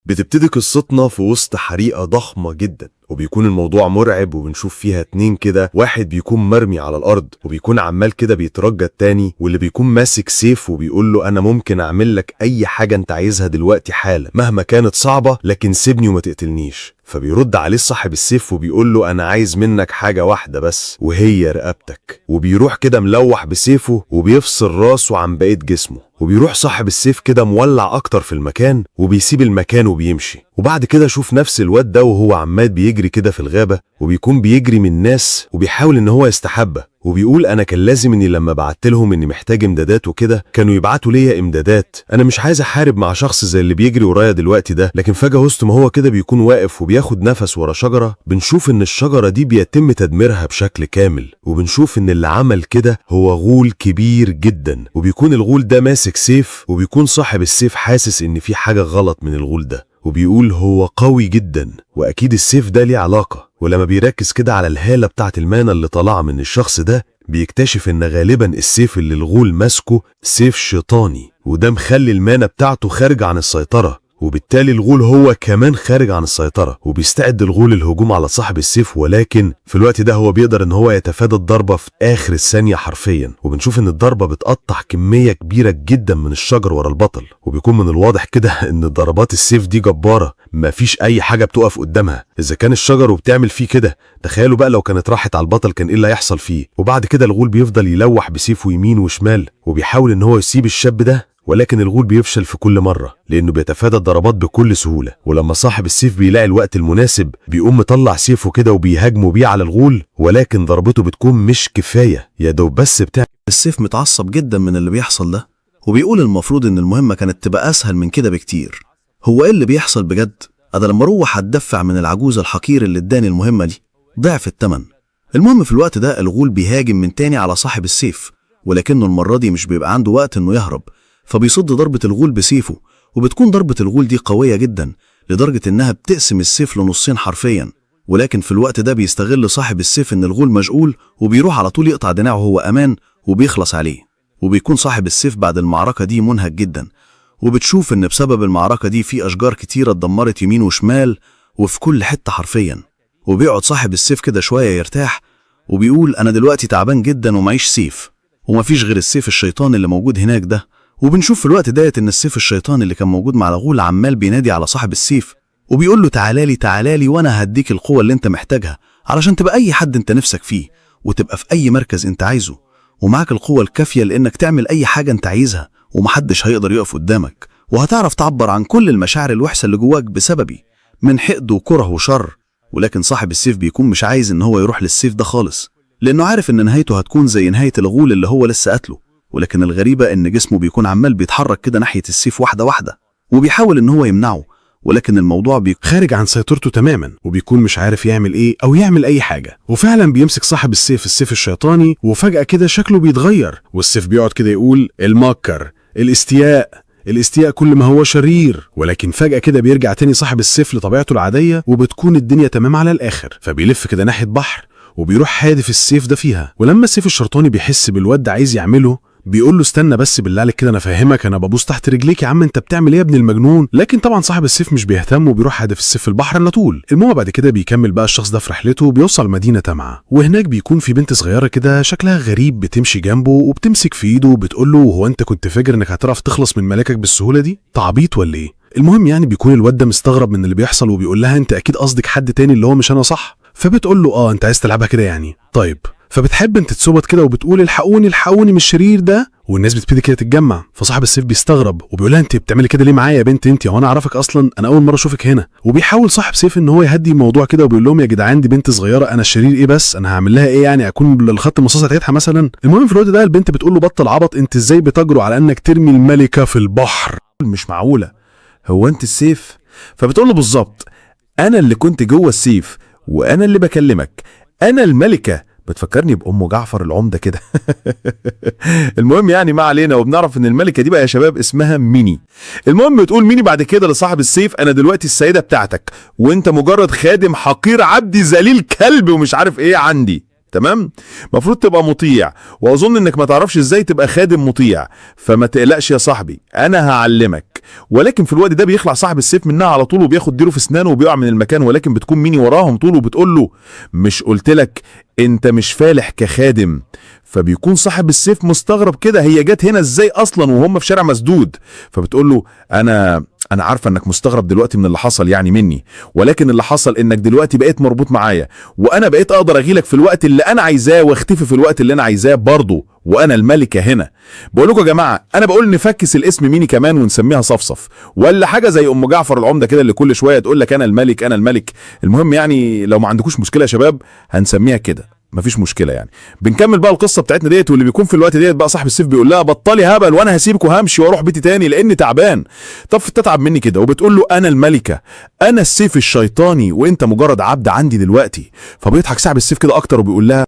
بتبتدي قصتنا في وسط حريقة ضخمة جدا، وبيكون الموضوع مرعب، وبنشوف فيها اتنين كده، واحد بيكون مرمي على الأرض وبيكون عمال كده بيترجى التاني، واللي بيكون ماسك سيف وبيقول له أنا ممكن أعمل لك أي حاجة أنت عايزها دلوقتي حالا مهما كانت صعبة، لكن سيبني وما تقتلنيش. فبيرد عليه صاحب السيف وبيقول له أنا عايز منك حاجة واحدة بس، وهي رقبتك. وبيروح كده ملوح بسيفه وبيفصل راسه عن بقية جسمه، وبيروح صاحب السيف كده مولع أكتر في المكان وبيسيب المكان وبيمشي. وبعد كده شوف نفس الواد ده وهو عمال بيجري كده في الغابة، وبيكون بيجري من الناس وبيحاول ان هو يستحبى، وبيقول انا كان لازم اني لما بعت لهم اني محتاج امدادات وكده كانوا يبعتوا ليا امدادات، انا مش عايز احارب مع شخص زي اللي بيجري ورايا دلوقتي ده. لكن فجأة وسط ما هو كده بيكون واقف وبياخد نفس ورا شجرة، بنشوف ان الشجرة دي بيتم تدميرها بشكل كامل، وبنشوف ان اللي عمل كده هو غول كبير جدا، وبيكون الغول ده ماسك سيف، وبيكون صاحب السيف حاسس ان في حاجة غلط من الغول ده، وبيقول هو قوي جدا واكيد السيف ده ليه علاقة. ولما بيركز كده على الهالة بتاعت المانة اللي طالعة من الشخص ده، بيكتشف ان غالبا السيف اللي الغول ماسكه سيف شيطاني، وده مخلي المانة بتاعته خارج عن السيطرة، وبالتالي الغول هو كمان خارج عن السيطرة. وبيستعد الغول الهجوم على صاحب السيف، ولكن في الوقت ده هو بيقدر ان هو يتفادى الضربة في اخر الثانية حرفيا، وبنشوف ان الضربة بتقطع كمية كبيرة جدا من الشجر ورا البطل، وبيكون من الواضح كده ان ضربات السيف دي جبارة، مفيش اي حاجة بتقف قدامها. اذا كان الشجر وبتعمل فيه كده، تخيلوا بقى لو كانت راحت على البطل كان ايه اللي هيحصل فيه. وبعد كده الغول بيفضل يلوح بسيفه يمين وشمال، وبيحاول ان هو يسيب الشاب ده، ولكن الغول بيفشل في كل مرة لأنه بيتفادى الضربات بكل سهولة. ولما صاحب السيف بيلاقي الوقت المناسب، بيقوم مطلع سيفه كده وبيهاجمه بيه على الغول، ولكن ضربته بتكون مش كفاية، يا دوب بس بتاع. السيف متعصب جدا من اللي بيحصل ده، وبيقول المفروض ان المهمة كانت تبقى اسهل من كده بكتير. هو ايه اللي بيحصل بجد؟ انا لما اروح اتدفع من العجوز الحقير اللي اداني المهمة دي ضعف الثمن. المهم في الوقت ده الغول بيهاجم من تاني على صاحب السيف، ولكنه المرة دي مش بيبقى عنده وقت انه يهرب، فبيصد ضربة الغول بسيفه، وبتكون ضربة الغول دي قوية جدا لدرجة انها بتقسم السيف لنصين حرفيا. ولكن في الوقت ده بيستغل صاحب السيف ان الغول مشغول، وبيروح على طول يقطع دراعه هو امان وبيخلص عليه. وبيكون صاحب السيف بعد المعركة دي منهك جدا، وبتشوف ان بسبب المعركة دي في اشجار كتيرة اتدمرت يمين وشمال وفي كل حتة حرفيا. وبيقعد صاحب السيف كده شوية يرتاح، وبيقول انا دلوقتي تعبان جدا ومعيش سيف، ومفيش غير السيف الشيطان اللي موجود هناك ده. وبنشوف في الوقت ديت ان السيف الشيطان اللي كان موجود مع الغول عمال بينادي على صاحب السيف، وبيقول له تعالالي تعالالي وانا هديك القوة اللي انت محتاجها علشان تبقى اي حد انت نفسك فيه، وتبقى في اي مركز انت عايزه، ومعاك القوة الكافية لانك تعمل اي حاجة انت عايزها، ومحدش هيقدر يقف قدامك، وهتعرف تعبر عن كل المشاعر الوحشة اللي جواك بسببي من حقد وكره وشر. ولكن صاحب السيف بيكون مش عايز ان هو يروح للسيف ده خالص، لانه عارف ان نهايته هتكون زي نهاية الغول اللي هو لسه قتله. ولكن الغريبة ان جسمه بيكون عمال بيتحرك كده ناحية السيف واحدة واحدة، وبيحاول ان هو يمنعه، ولكن الموضوع خارج عن سيطرته تماما، وبيكون مش عارف يعمل ايه او يعمل اي حاجة. وفعلا بيمسك صاحب السيف الشيطاني، وفجأة كده شكله بيتغير، والسيف بيقعد كده يقول المكر، الاستياء كل ما هو شرير. ولكن فجأة كده بيرجع تاني صاحب السيف لطبيعته العادية، وبتكون الدنيا تمام على الاخر. فبيلف كده ناحية بحر، وبيروح حادف السيف ده فيها. ولما السيف الشيطاني بيحس بالواد ده عايز يعمله، بيقول له استنى بس بالله عليك كده انا فاهمك، انا ببوس تحت رجليك يا عم، انت بتعمل ايه يا ابن المجنون؟ لكن طبعا صاحب السيف مش بيهتم، وبيروح هدف السيف في البحر على طول. المهم بعد كده بيكمل بقى الشخص ده في رحلته، وبيوصل مدينه تامعه، وهناك بيكون في بنت صغيره كده شكلها غريب بتمشي جنبه، وبتمسك في ايده وبتقول له هو انت كنت فاكر انك هتعرف تخلص من ملكك بالسهوله دي؟ تعبيط ولا ايه؟ المهم يعني بيكون الواد ده مستغرب من اللي بيحصل، وبيقول لها انت اكيد قصدك حد تاني اللي هو مش انا صح؟ فبتقول له انت عايز تلعبها كده يعني؟ طيب. فبتحب انت تتصوت كده وبتقول الحقوني من الشرير ده، والناس بتبتدي كده تتجمع. فصاحب السيف بيستغرب وبيقول لها انت بتعملي كده ليه معايا يا بنت انت؟ هو انا اعرفك اصلا؟ انا اول مره اشوفك هنا. وبيحاول صاحب سيف ان هو يهدي الموضوع كده، وبيقول لهم يا جدعان دي بنت صغيره، انا الشرير ايه بس؟ انا هعمل لها ايه يعني؟ اكون الخط المصاصه بتاعتها مثلا؟ المهم في الوقت ده البنت بتقول له بطل عبط، انت ازاي بتجرؤ على انك ترمي الملكه في البحر؟ مش معقوله، هو انت السيف؟ فبتقول له بالظبط انا اللي كنت جوه السيف، وانا اللي بكلمك، انا الملكه. بتفكرني بأم جعفر العمدة كده. المهم يعني ما علينا، وبنعرف ان الملكة دي بقى يا شباب اسمها ميني. المهم بتقول ميني بعد كده لصاحب السيف انا دلوقتي السيدة بتاعتك، وانت مجرد خادم حقير عبدي ذليل كلب ومش عارف ايه عندي. تمام؟ مفروض تبقى مطيع، واظن انك ما تعرفش ازاي تبقى خادم مطيع، فما تقلقش يا صاحبي انا هعلمك. ولكن في الوقت ده بيخلع صاحب السيف منها على طول وبياخد ديله في اسنانه وبيقع من المكان، ولكن بتكون ميني وراهم طول وبتقول له مش قلت لك انت مش فالح كخادم؟ فبيكون صاحب السيف مستغرب كده، هي جت هنا ازاي اصلا وهم في شارع مسدود؟ فبتقول له انا عارفه انك مستغرب دلوقتي من اللي حصل يعني مني، ولكن اللي حصل انك دلوقتي بقيت مربوط معايا، وانا بقيت اقدر اغيلك في الوقت اللي انا عايزاه واختفي في الوقت اللي انا عايزاه برضه، وانا الملكه هنا. بقول لكم يا جماعه، انا بقول نفكس الاسم ميني كمان ونسميها صفصف، ولا حاجه زي ام جعفر العمده كده اللي كل شويه تقول لك انا الملك انا الملك. المهم يعني لو ما عندكوش مشكله يا شباب هنسميها كده، مفيش مشكله يعني. بنكمل بقى القصه بتاعتنا ديت، واللي بيكون في الوقت ديت بقى صاحب السيف بيقول لها بطلي هبل وانا هسيبك وهمشي واروح بيتي تاني لاني تعبان. طب تتعب مني كده؟ وبتقول له انا الملكه، انا السيف الشيطاني وانت مجرد عبد عندي دلوقتي. فبيضحك صاحب السيف كده اكتر وبيقول لها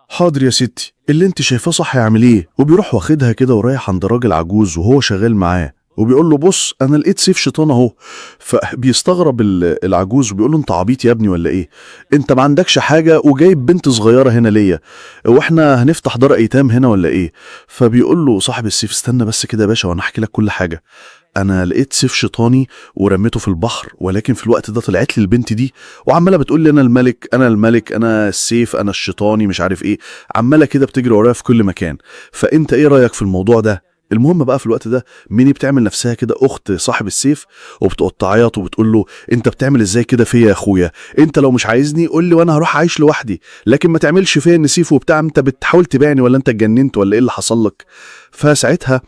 حاضر يا ستي، اللي انت شايفاه صح اعمليه. وبيروح واخدها كده ورايح عند راجل عجوز وهو شغال معاه، وبيقول له بص انا لقيت سيف شيطان اهو. فبيستغرب العجوز وبيقول له انت عبيط يا ابني ولا ايه؟ انت ما عندكش حاجه وجايب بنت صغيره هنا ليا، واحنا هنفتح دار ايتام هنا ولا ايه؟ فبيقول له صاحب السيف استنى بس كده يا باشا وانا احكي لك كل حاجه. انا لقيت سيف شيطاني ورميته في البحر، ولكن في الوقت ده طلعت لي البنت دي وعماله بتقول لي انا الملك انا الملك انا السيف انا الشيطاني مش عارف ايه، عماله كده بتجري ورايا في كل مكان. فانت ايه رايك في الموضوع ده؟ المهم بقى في الوقت ده ميني بتعمل نفسها كده اخت صاحب السيف، وبتقعد تعيط وبتقول له انت بتعمل ازاي كده فيا يا اخويا؟ انت لو مش عايزني قول لي وانا هروح اعيش لوحدي، لكن ما تعملش فيا النسيف وبتاع، انت بتحاول تبيعني ولا انت اتجننت ولا ايه اللي حصل لك؟ فساعتها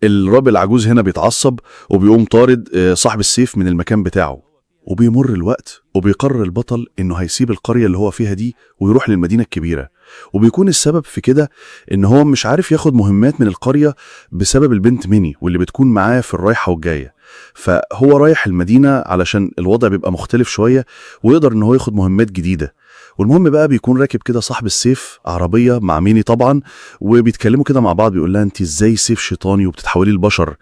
الراجل العجوز هنا بيتعصب وبيقوم طارد صاحب السيف من المكان بتاعه. وبيمر الوقت وبيقرر البطل انه هيسيب القرية اللي هو فيها دي ويروح للمدينة الكبيرة، وبيكون السبب في كده ان هو مش عارف ياخد مهمات من القرية بسبب البنت ميني واللي بتكون معاه في الرايحة والجاية. فهو رايح المدينة علشان الوضع بيبقى مختلف شوية ويقدر ان هو ياخد مهمات جديدة. والمهم بقى بيكون راكب كده صاحب السيف عربية مع ميني طبعا، وبيتكلموا كده مع بعض. بيقول لها انت ازاي سيف شيطاني وبتتحولي لبشر؟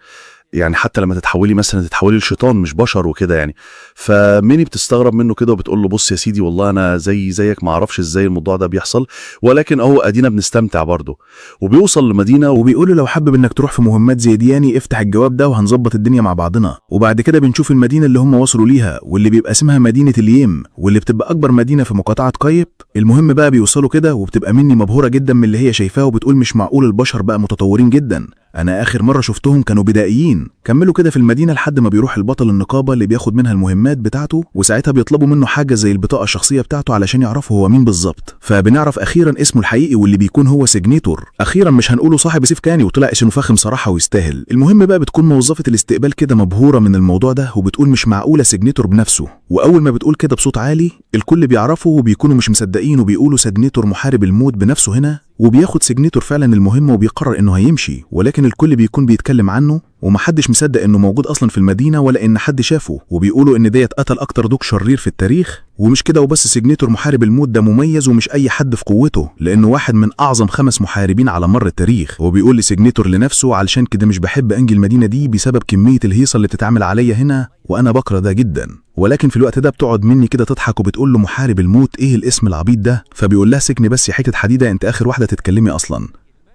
يعني حتى لما تتحولي مثلا تتحولي لشيطان مش بشر وكده يعني. فميني بتستغرب منه كده وبتقول له بص يا سيدي والله انا زيك ما اعرفش ازاي الموضوع ده بيحصل، ولكن اهو ادينا بنستمتع برضه. وبيوصل لمدينه وبيقول له لو حابب انك تروح في مهمات زي دي يعني افتح الجواب ده وهنظبط الدنيا مع بعضنا. وبعد كده بنشوف المدينه اللي هم وصلوا ليها واللي بيبقى اسمها مدينه اليم، واللي بتبقى اكبر مدينه في مقاطعه قايب. المهم بقى بيوصلوا كده وبتبقى مني مبهوره جدا من اللي هي شايفاه، وبتقول مش معقول البشر بقى متطورين جدا، انا اخر مره شفتهم كانوا بدائيين. كملوا كده في المدينه لحد ما بيروح البطل النقابه اللي بياخد منها المهمات بتاعته، وساعتها بيطلبوا منه حاجه زي البطاقه الشخصيه بتاعته علشان يعرفوا هو مين بالظبط. فبنعرف اخيرا اسمه الحقيقي واللي بيكون هو سيجنيتور. اخيرا مش هنقوله صاحب سيف كاني وطلع اسمه فاخم صراحه ويستاهل. المهم بقى بتكون موظفه الاستقبال كده مبهوره من الموضوع ده وبتقول مش معقوله سيجنيتور بنفسه. واول ما بتقول كده بصوت عالي الكل بيعرفوا وبيكونوا مش مصدقين وبيقولوا سيجنيتور محارب الموت بنفسه هنا. وبياخد سيجنيتور فعلا المهمة وبيقرر انه هيمشي، ولكن الكل بيكون بيتكلم عنه ومحدش مصدق انه موجود اصلا في المدينة ولا ان حد شافه، وبيقولوا ان ديت قتل اكتر دوق شرير في التاريخ. ومش كده وبس، سيجنيتور محارب الموت ده مميز ومش اي حد في قوته، لانه واحد من اعظم 5 محاربين على مر التاريخ. وبيقول لسيجنيتور لنفسه علشان كده مش بحب انجي المدينة دي بسبب كمية الهيصة اللي بتتعمل عليا هنا، وانا بكره ده جدا. ولكن في الوقت ده بتقعد مني كده تضحك وبتقول له محارب الموت ايه الاسم العبيط ده؟ فبيقول لها سجن بس يا حته حديده، انت اخر واحده تتكلمي اصلا.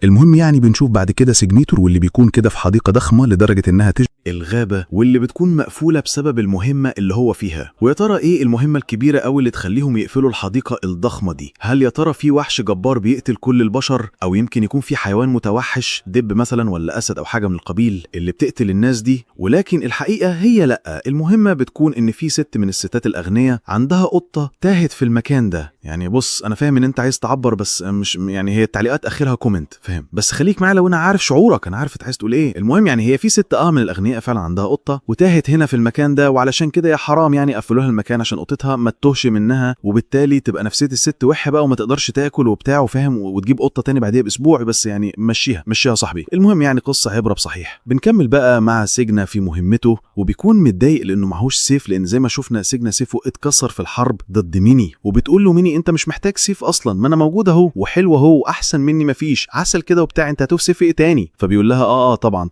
المهم يعني بنشوف بعد كده سيجنيتور واللي بيكون كده في حديقه ضخمه لدرجه انها الغابة واللي بتكون مقفولة بسبب المهمة اللي هو فيها. ويا ترى ايه المهمة الكبيرة قوي اللي تخليهم يقفلوا الحديقة الضخمة دي؟ هل يا ترى في وحش جبار بيقتل كل البشر، او يمكن يكون في حيوان متوحش دب مثلا ولا اسد او حاجة من القبيل اللي بتقتل الناس دي؟ ولكن الحقيقة هي لا، المهمة بتكون ان في ست من الستات الاغنياء عندها قطة تاهت في المكان ده. يعني بص انا فاهم ان انت عايز تعبر بس مش يعني هي التعليقات اخرها كومنت فاهم، بس خليك معايا لو انا عارف شعورك، انا عارف انت عايز تقول ايه. المهم يعني هي في ست من الاغنياء فعلا عندها قطه وتاهت هنا في المكان ده، وعلشان كده يا حرام يعني قفلوها المكان عشان قطتها ما تتوهش منها، وبالتالي تبقى نفسيه الست وحشه بقى وما تقدرش تاكل وبتاع وفاهم، وتجيب قطه تاني بعديها باسبوع. بس يعني مشيها صاحبي. المهم يعني قصه عبره بصحيح. بنكمل بقى مع سجنة في مهمته، وبيكون متضايق لانه معهوش سيف، لان زي ما شفنا سجنة سيفه اتكسر في الحرب ضد ميني، وبتقول له ميني انت مش محتاج سيف اصلا، ما انا موجود اهو وحلو اهو احسن مني مفيش، عسل كده وبتاع، انت هتوف سيف ايه تاني؟ فبيقول لها طبعا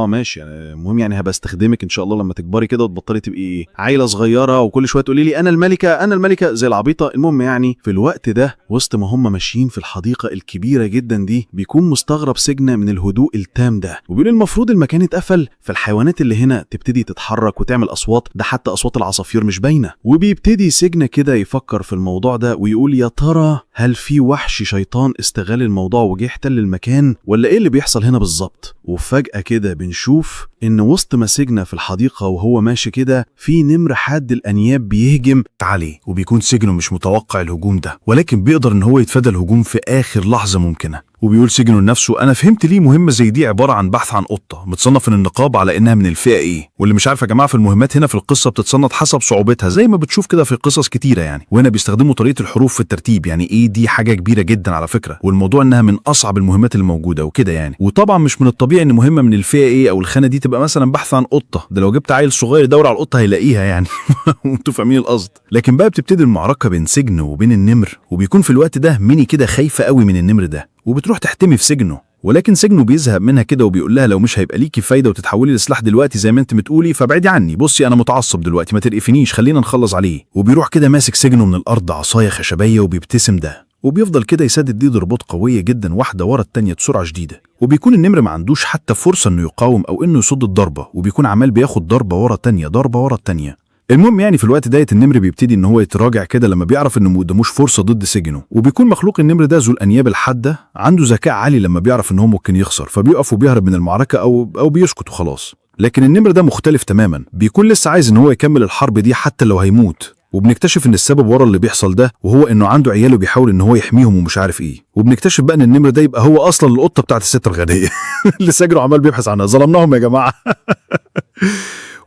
ماشي المهم يعني هبقى استخدمك ان شاء الله لما تكبري كده وتبطلي تبقي عيله صغيره وكل شويه تقولي لي انا الملكه انا الملكه زي العبيطه. المهم يعني في الوقت ده وسط ما هم ماشيين في الحديقه الكبيره جدا دي بيكون مستغرب سجنة من الهدوء التام ده، وبيقول المفروض المكان اتقفل فالحيوانات اللي هنا تبتدي تتحرك وتعمل اصوات، ده حتى اصوات العصافير مش باينه. وبيبتدي سجنة كده يفكر في الموضوع ده ويقول يا ترى هل في وحش شيطان استغل الموضوع وجه احتل المكان ولا ايه اللي بيحصل هنا بالظبط؟ وفجأة كده بنشوف ان وسط ما سجنة في الحديقة وهو ماشي كده في نمر حاد الانياب بيهجم عليه، وبيكون سجنه مش متوقع الهجوم ده ولكن بيقدر ان هو يتفادى الهجوم في اخر لحظة ممكنة. وبيقول سجنه لنفسه انا فهمت ليه مهمة زي دي عبارة عن بحث عن قطة متصنف من النقابة على انها من الفئة ايه. واللي مش عارف يا جماعة في المهمات هنا في القصة بتتصنف حسب صعوبتها زي ما بتشوف كده في قصص كتيرة يعني، وهنا بيستخدموا طريقة الحروف في الترتيب. يعني ايه دي حاجة كبيرة جدا على فكرة، والموضوع انها من اصعب المهمات الموجودة وكده يعني. وطبعا مش من الطبيعي ان مهمة من الفئة ايه او الخانة دي تبقى مثلا بحث عن قطة، ده لو جبت عيل صغير يدور على القطة هيلاقيها يعني. انتوا فاهمين القصد. لكن بقى بتبتدي المعركة بين سجن وبين النمر، وبيكون في الوقت ده ميني كده خايفة قوي من النمر ده وبتروح تحتمي في سجنه، ولكن سجنه بيزهق منها كده وبيقول لها لو مش هيبقى ليكي فايده وتتحولي لسلاح دلوقتي زي ما انت بتقولي فابعدي عني، بصي انا متعصب دلوقتي ما ترقفنيش خلينا نخلص عليه. وبيروح كده ماسك سجنه من الارض عصايه خشبيه وبيبتسم ده، وبيفضل كده يسدد دي ضربات قويه جدا واحده ورا التانيه بسرعه شديده، وبيكون النمر ما عندوش حتى فرصه انه يقاوم او انه يصد الضربه، وبيكون عمال بياخد ضربه ورا التانيه ضربه ورا التانيه. المهم يعني في الوقت ده النمر بيبتدي ان هو يتراجع كده لما بيعرف انه ما قداموش فرصه ضد سجنه، وبيكون مخلوق النمر ده ذو الانياب الحاده عنده ذكاء عالي لما بيعرف ان هو ممكن يخسر فبيقف وبيهرب من المعركه او بيسكت وخلاص. لكن النمر ده مختلف تماما، بيكون لسه عايز ان هو يكمل الحرب دي حتى لو هيموت، وبنكتشف ان السبب ورا اللي بيحصل ده وهو انه عنده عياله بيحاول ان هو يحميهم ومش عارف ايه. وبنكتشف بقى ان النمر ده يبقى هو اصلا القطه بتاعت الست الغنيه اللي سجنه عمال بيبحث عنها. ظلمناهم يا جماعه.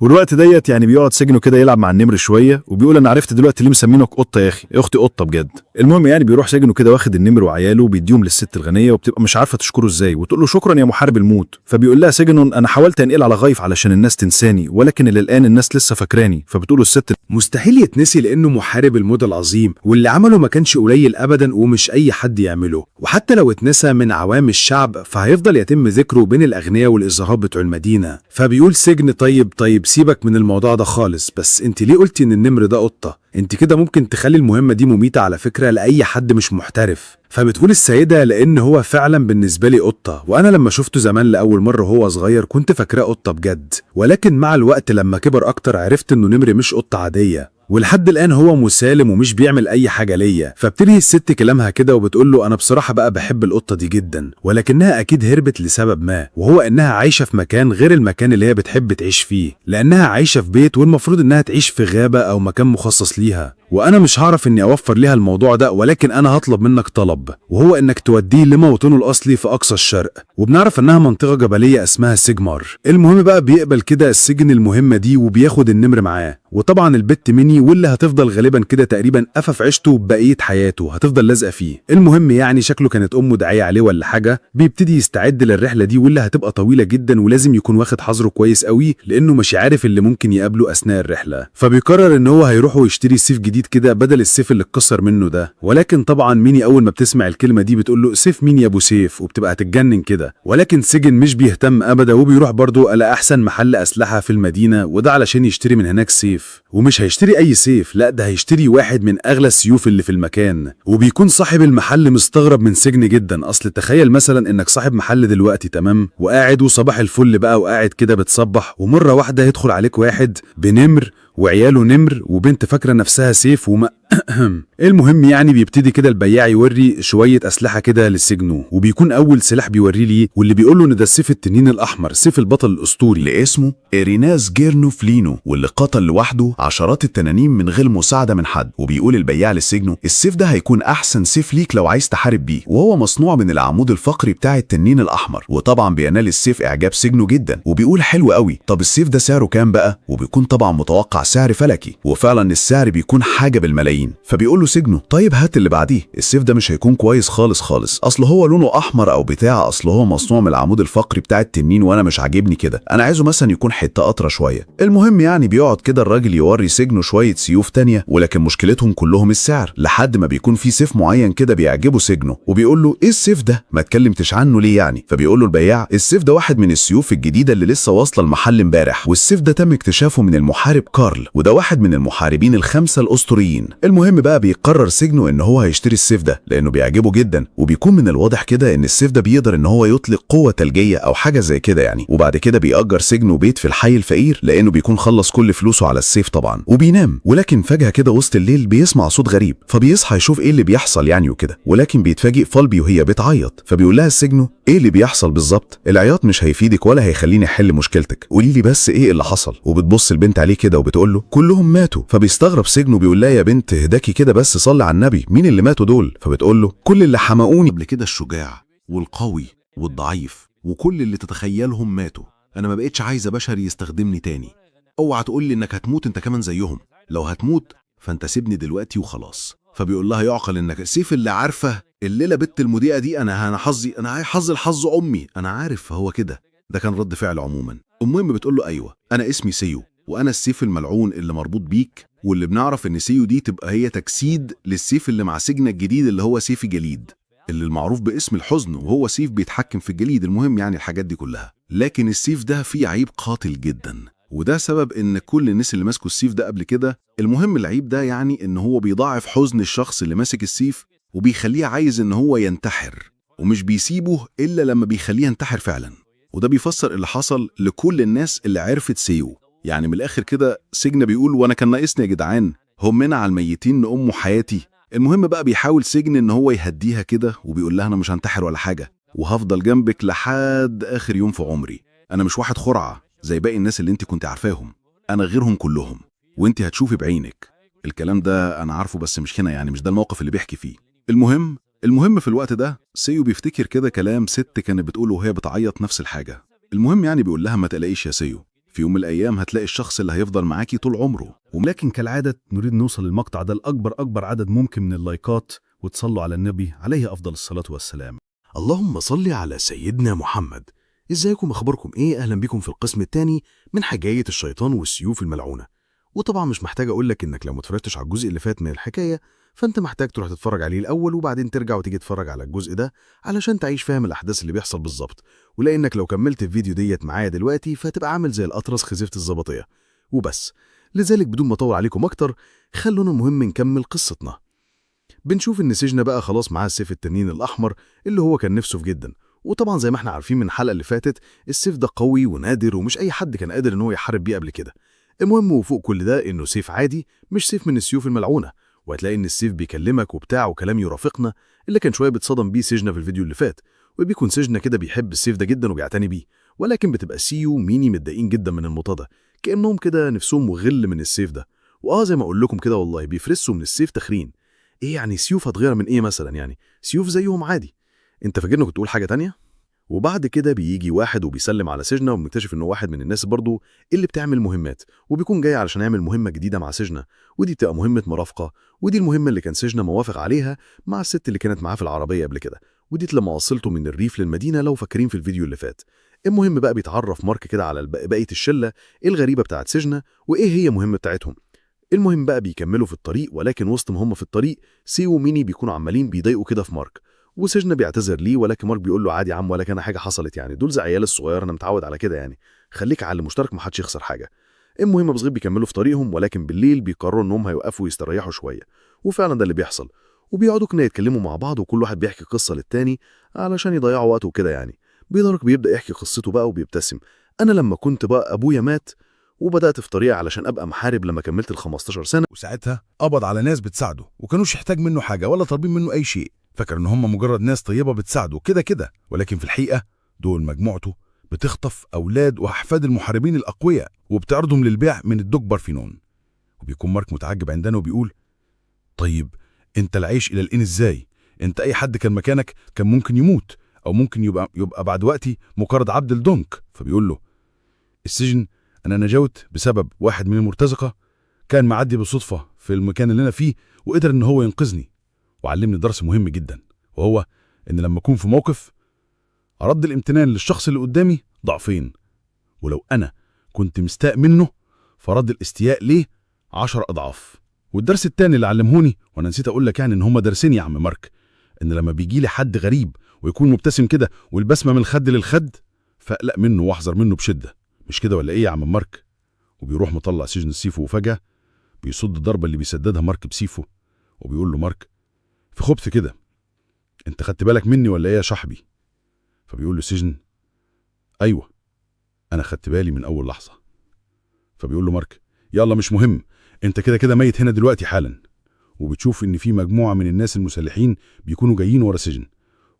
والوقت ديت يعني بيقعد سجنه كده يلعب مع النمر شويه وبيقول انا عرفت دلوقتي ليه مسمينك قطه يا اخي، اختي قطه بجد. المهم يعني بيروح سجنه كده واخد النمر وعياله وبيديهم للست الغنيه وبتبقى مش عارفه تشكره ازاي وتقول له شكرا يا محارب الموت. فبيقول لها سجنه انا حاولت انقل على غايف علشان الناس تنساني ولكن الى الان الناس لسه فاكراني. فبتقول له الست مستحيل يتنسي لانه محارب الموت العظيم واللي عمله ما كانش قليل ابدا ومش اي حد يعمله، وحتى لو اتنسى من عوام الشعب فهيفضل يتم ذكره بين الاغنياء والازهاب بتوع المدينه. فبيقول سجن طيب سيبك من الموضوع ده خالص، بس انت ليه قلتي ان النمر ده قطه؟ انت كده ممكن تخلي المهمه دي مميته على فكره لاي حد مش محترف. فبتقول السيده لان هو فعلا بالنسبه لي قطه، وانا لما شفته زمان لاول مره وهو صغير كنت فاكراه قطه بجد، ولكن مع الوقت لما كبر اكتر عرفت انه نمر مش قطه عاديه، ولحد الان هو مسالم ومش بيعمل اي حاجه ليا. فبتنهي الست كلامها كده وبتقول له انا بصراحه بقى بحب القطه دي جدا، ولكنها اكيد هربت لسبب ما، وهو انها عايشه في مكان غير المكان اللي هي بتحب تعيش فيه، لانها عايشه في بيت والمفروض انها تعيش في غابه او مكان مخصص ليها، وانا مش هعرف اني اوفر ليها الموضوع ده، ولكن انا هطلب منك طلب وهو انك توديه لموطنه الاصلي في اقصى الشرق، وبنعرف انها منطقه جبليه اسمها سيجمار. المهم بقى بيقبل كده السجن المهمه دي وبياخد النمر معاه، وطبعا البت ميني واللي هتفضل غالبا كده تقريبا قفف عيشته بقيه حياته هتفضل لازقه فيه. المهم يعني شكله كانت امه داعيه عليه ولا حاجه، بيبتدي يستعد للرحله دي واللي هتبقى طويله جدا ولازم يكون واخد حذره كويس قوي لانه مش عارف اللي ممكن يقابله اثناء الرحله. فبيقرر ان هو هيروح ويشتري سيف جديد كده بدل السيف اللي اتكسر منه ده، ولكن طبعا ميني اول ما بتسمع الكلمه دي بتقول له سيف مين يا ابو سيف، وبتبقى هتتجنن كده، ولكن سجن مش بيهتم ابدا وبيروح برضه على احسن محل اسلحه في المدينه، وده علشان يشتري من هناك سيف، ومش هيشتري اي سيف، لا ده هيشتري واحد من اغلى السيوف اللي في المكان. وبيكون صاحب المحل مستغرب من سجن جدا، اصل تخيل مثلا انك صاحب محل دلوقتي تمام وقاعد وصباح الفل بقى وقاعد كده بتصبح، ومره واحده يدخل عليك واحد بنمر وعياله نمر وبنت فاكره نفسها سيف وما المهم يعني بيبتدي كده البياع يوري شويه اسلحه كده للسجن، وبيكون اول سلاح بيوريه ليه واللي بيقول له ان ده السيف التنين الاحمر، سيف البطل الاسطوري اللي اسمه إيريناس جيرنوفلينو، واللي قتل لوحده عشرات التنانين من غير مساعده من حد. وبيقول البياع للسجن السيف ده هيكون احسن سيف ليك لو عايز تحارب بيه، وهو مصنوع من العمود الفقري بتاع التنين الاحمر. وطبعا بينال السيف اعجاب سجنه جدا وبيقول حلو قوي، طب السيف ده سعره كام بقى؟ وبيكون طبعا متوقع بيدفع سعر فلكي، وفعلا السعر بيكون حاجة بالملايين. فبيقول له سجنه طيب هات اللي بعديه، السيف ده مش هيكون كويس خالص خالص، اصل هو لونه احمر او بتاع، اصل هو مصنوع من العمود الفقري بتاع التنين وانا مش عاجبني كده، انا عايزه مثلا يكون حته قطره شويه. المهم يعني بيقعد كده الراجل يوري سجنه شويه سيوف تانية، ولكن مشكلتهم كلهم السعر، لحد ما بيكون في سيف معين كده بيعجبه سجنه، وبيقول له ايه السيف ده ما اتكلمتش عنه ليه يعني؟ فبيقول له البياع السيف ده واحد من السيوف الجديده اللي لسه واصله المحل امبارح، والسيف ده تم اكتشافه من المحارب كارل، وده واحد من المحاربين الخمسه الاسطوريين. المهم بقى بيقرر سجنه ان هو هيشتري السيف ده لانه بيعجبه جدا، وبيكون من الواضح كده ان السيف ده بيقدر ان هو يطلق قوه ثلجيه او حاجه زي كده يعني. وبعد كده بيأجر سجنه بيت في الحي الفقير لانه بيكون خلص كل فلوسه على السيف طبعا، وبينام. ولكن فجاه كده وسط الليل بيسمع صوت غريب، فبيصحى يشوف ايه اللي بيحصل يعني وكده، ولكن بيتفاجئ فالبي وهي بتعيط. فبيقول لها سجنه ايه اللي بيحصل بالظبط؟ العياط مش هيفيدك ولا هيخليني احل مشكلتك، قولي لي بس ايه اللي حصل. وبتبص البنت عليه كده وبتقول له كلهم ماتوا. فبيستغرب سجنه بيقول لها يا بنت اهداكي كده بس، صلي على النبي، مين اللي ماتوا دول؟ فبتقول له كل اللي حمقوني قبل كده الشجاع والقوي والضعيف وكل اللي تتخيلهم ماتوا، انا ما بقتش عايزه بشر يستخدمني تاني. اوعى تقول لي انك هتموت انت كمان زيهم، لو هتموت فانت سيبني دلوقتي وخلاص. فبيقول لها يعقل انك السيف اللي عارفه الليله بنت المضيئه دي، انا حظي، انا حظ الحظ امي، انا عارف هو كده. ده كان رد فعل عموما. المهم بتقول له ايوه انا اسمي سيو، وانا السيف الملعون اللي مربوط بيك، واللي بنعرف ان سيو دي تبقى هي تجسيد للسيف اللي مع سجن الجديد اللي هو سيف جليد، اللي المعروف باسم الحزن، وهو سيف بيتحكم في الجليد. المهم يعني الحاجات دي كلها، لكن السيف ده فيه عيب قاتل جدا، وده سبب ان كل الناس اللي ماسكوا السيف ده قبل كده. المهم العيب ده يعني ان هو بيضاعف حزن الشخص اللي ماسك السيف، وبيخليه عايز ان هو ينتحر، ومش بيسيبه الا لما بيخليه ينتحر فعلا. وده بيفسر اللي حصل لكل الناس اللي عرفت سيو. يعني من الاخر كده سجن بيقول وانا كان ناقصني يا جدعان همنا على الميتين نقوم حياتي. المهم بقى بيحاول سجن ان هو يهديها كده، وبيقول لها انا مش هنتحر ولا حاجه، وهفضل جنبك لحد اخر يوم في عمري. انا مش واحد خرعه زي باقي الناس اللي انت كنت عارفاهم، انا غيرهم كلهم، وانت هتشوفي بعينك. الكلام ده انا عارفه بس مش هنا يعني، مش ده الموقف اللي بيحكي فيه. المهم في الوقت ده سيو بيفتكر كده كلام ست كانت بتقوله وهي بتعيط نفس الحاجه. المهم يعني بيقول لها ما تقلقيش يا سيو، في يوم من الايام هتلاقي الشخص اللي هيفضل معاكي طول عمره. ولكن كالعادة نريد نوصل للمقطع ده لأكبر عدد ممكن من اللايكات، وتصلوا على النبي عليه أفضل الصلاة والسلام. اللهم صل على سيدنا محمد. ازيكم، اخباركم ايه؟ اهلا بكم في القسم الثاني من حكايه الشيطان والسيوف الملعونه. وطبعا مش محتاج اقول لك انك لو ما اتفرجتش على الجزء اللي فات من الحكايه فانت محتاج تروح تتفرج عليه الاول، وبعدين ترجع وتيجي تتفرج على الجزء ده علشان تعيش فاهم الاحداث اللي بيحصل بالظبط. ولانك لو كملت الفيديو ديت معايا دلوقتي فهتبقى عامل زي الاطرس خزيفه الزبطيه وبس. لذلك بدون ما اطول عليكم اكتر خلونا المهم نكمل قصتنا. بنشوف ان سجنة بقى خلاص معاه السيف التنين الاحمر اللي هو كان نفسه في جدا. وطبعا زي ما احنا عارفين من الحلقه اللي فاتت السيف ده قوي ونادر، ومش اي حد كان قادر ان هو يحارب بيه قبل كده. المهم وفوق كل ده انه سيف عادي مش سيف من السيوف الملعونه، وهتلاقي ان السيف بيكلمك وبتاع وكلام يرافقنا اللي كان شويه بيتصدم بيه سجنة في الفيديو اللي فات. وبيكون سجنة كده بيحب السيف ده جدا وبيعتني بيه، ولكن بتبقى سيو وميني متضايقين جدا من الموضوع ده، كانهم كده نفسهم وغل من السيف ده. زي ما اقول لكم كده والله بيفرسوا من السيف تخرين. ايه يعني سيوف هتغير من ايه مثلا؟ يعني سيوف زيهم عادي. انت فاكرني كنت تقول حاجه تانية؟ وبعد كده بيجي واحد وبيسلم على سجنة، وبنكتشف انه واحد من الناس برضو اللي بتعمل مهمات، وبيكون جاي علشان يعمل مهمه جديده مع سجنة، ودي بتبقى مهمه مرافقه. ودي المهمه اللي كان سجنة موافق عليها مع الست اللي كانت معاه في العربيه قبل كده، ودي لما وصلته من الريف للمدينه لو فاكرين في الفيديو اللي فات. المهم بقى بيتعرف مارك كده على بقيه الشله الغريبه بتاعت سجنة وايه هي المهمه بتاعتهم. المهم بقى بيكملوا في الطريق، ولكن وسط ما هم في الطريق سيو وميني بيكونوا عمالين بيضايقوا كده في مارك، وسجنة بيعتذر ليه، ولكن مارك بيقول له عادي يا عم ولا كان حاجه حصلت، يعني دول زي عيال الصغير انا متعود على كده، يعني خليك على المشترك محدش يخسر حاجه. المهم بصغير بيكملوا في طريقهم، ولكن بالليل بيقرروا انهم هيوقفوا ويستريحوا شويه، وفعلا ده اللي بيحصل. وبيقعدوا كده يتكلموا مع بعض، وكل واحد بيحكي قصه للتاني علشان يضيعوا وقته وكده يعني. بيدرك بيبدا يحكي قصته بقى وبيبتسم. انا لما كنت بقى ابويا مات وبدات في طريقي علشان ابقى محارب لما كملت ال15 سنه، وساعتها قبض على ناس بتساعده وكانوش يحتاج منه حاجه ولا طالبين منه اي شيء، فكر ان هم مجرد ناس طيبه بتساعده كده كده، ولكن في الحقيقه دول مجموعته بتخطف اولاد واحفاد المحاربين الاقوياء وبتعرضهم للبيع من الدوج بارفينون. وبيكون مارك متعجب عندنا وبيقول طيب انت العيش الى الان ازاي؟ انت اي حد كان مكانك كان ممكن يموت، او ممكن يبقى بعد وقتي مجرد عبد الدونك. فبيقول له السجن انا نجوت بسبب واحد من المرتزقه كان معدي بالصدفة في المكان اللي أنا فيه وقدر إن هو ينقذني وعلمني درس مهم جدا، وهو إن لما أكون في موقف أرد الامتنان للشخص اللي قدامي ضعفين، ولو أنا كنت مستاء منه فرد الاستياء ليه 10 أضعاف. والدرس التاني اللي علمهوني، وأنا نسيت أقول لك يعني إن هما درسين يا عم مارك، إن لما بيجي لي حد غريب ويكون مبتسم كده والبسمة من الخد للخد فأقلق منه وأحذر منه بشدة. مش كده ولا إيه يا عم مارك؟ وبيروح مطلع سجن السيفو وفجأة بيصد الضربة اللي بيسددها مارك بسيفه وبيقول له مارك في خبث كده، أنت خدت بالك مني ولا إيه يا صاحبي؟ فبيقول له سجن أيوة أنا خدت بالي من أول لحظة. فبيقول له مارك يلا مش مهم، أنت كده كده ميت هنا دلوقتي حالا. وبتشوف إن في مجموعة من الناس المسلحين بيكونوا جايين ورا سجن،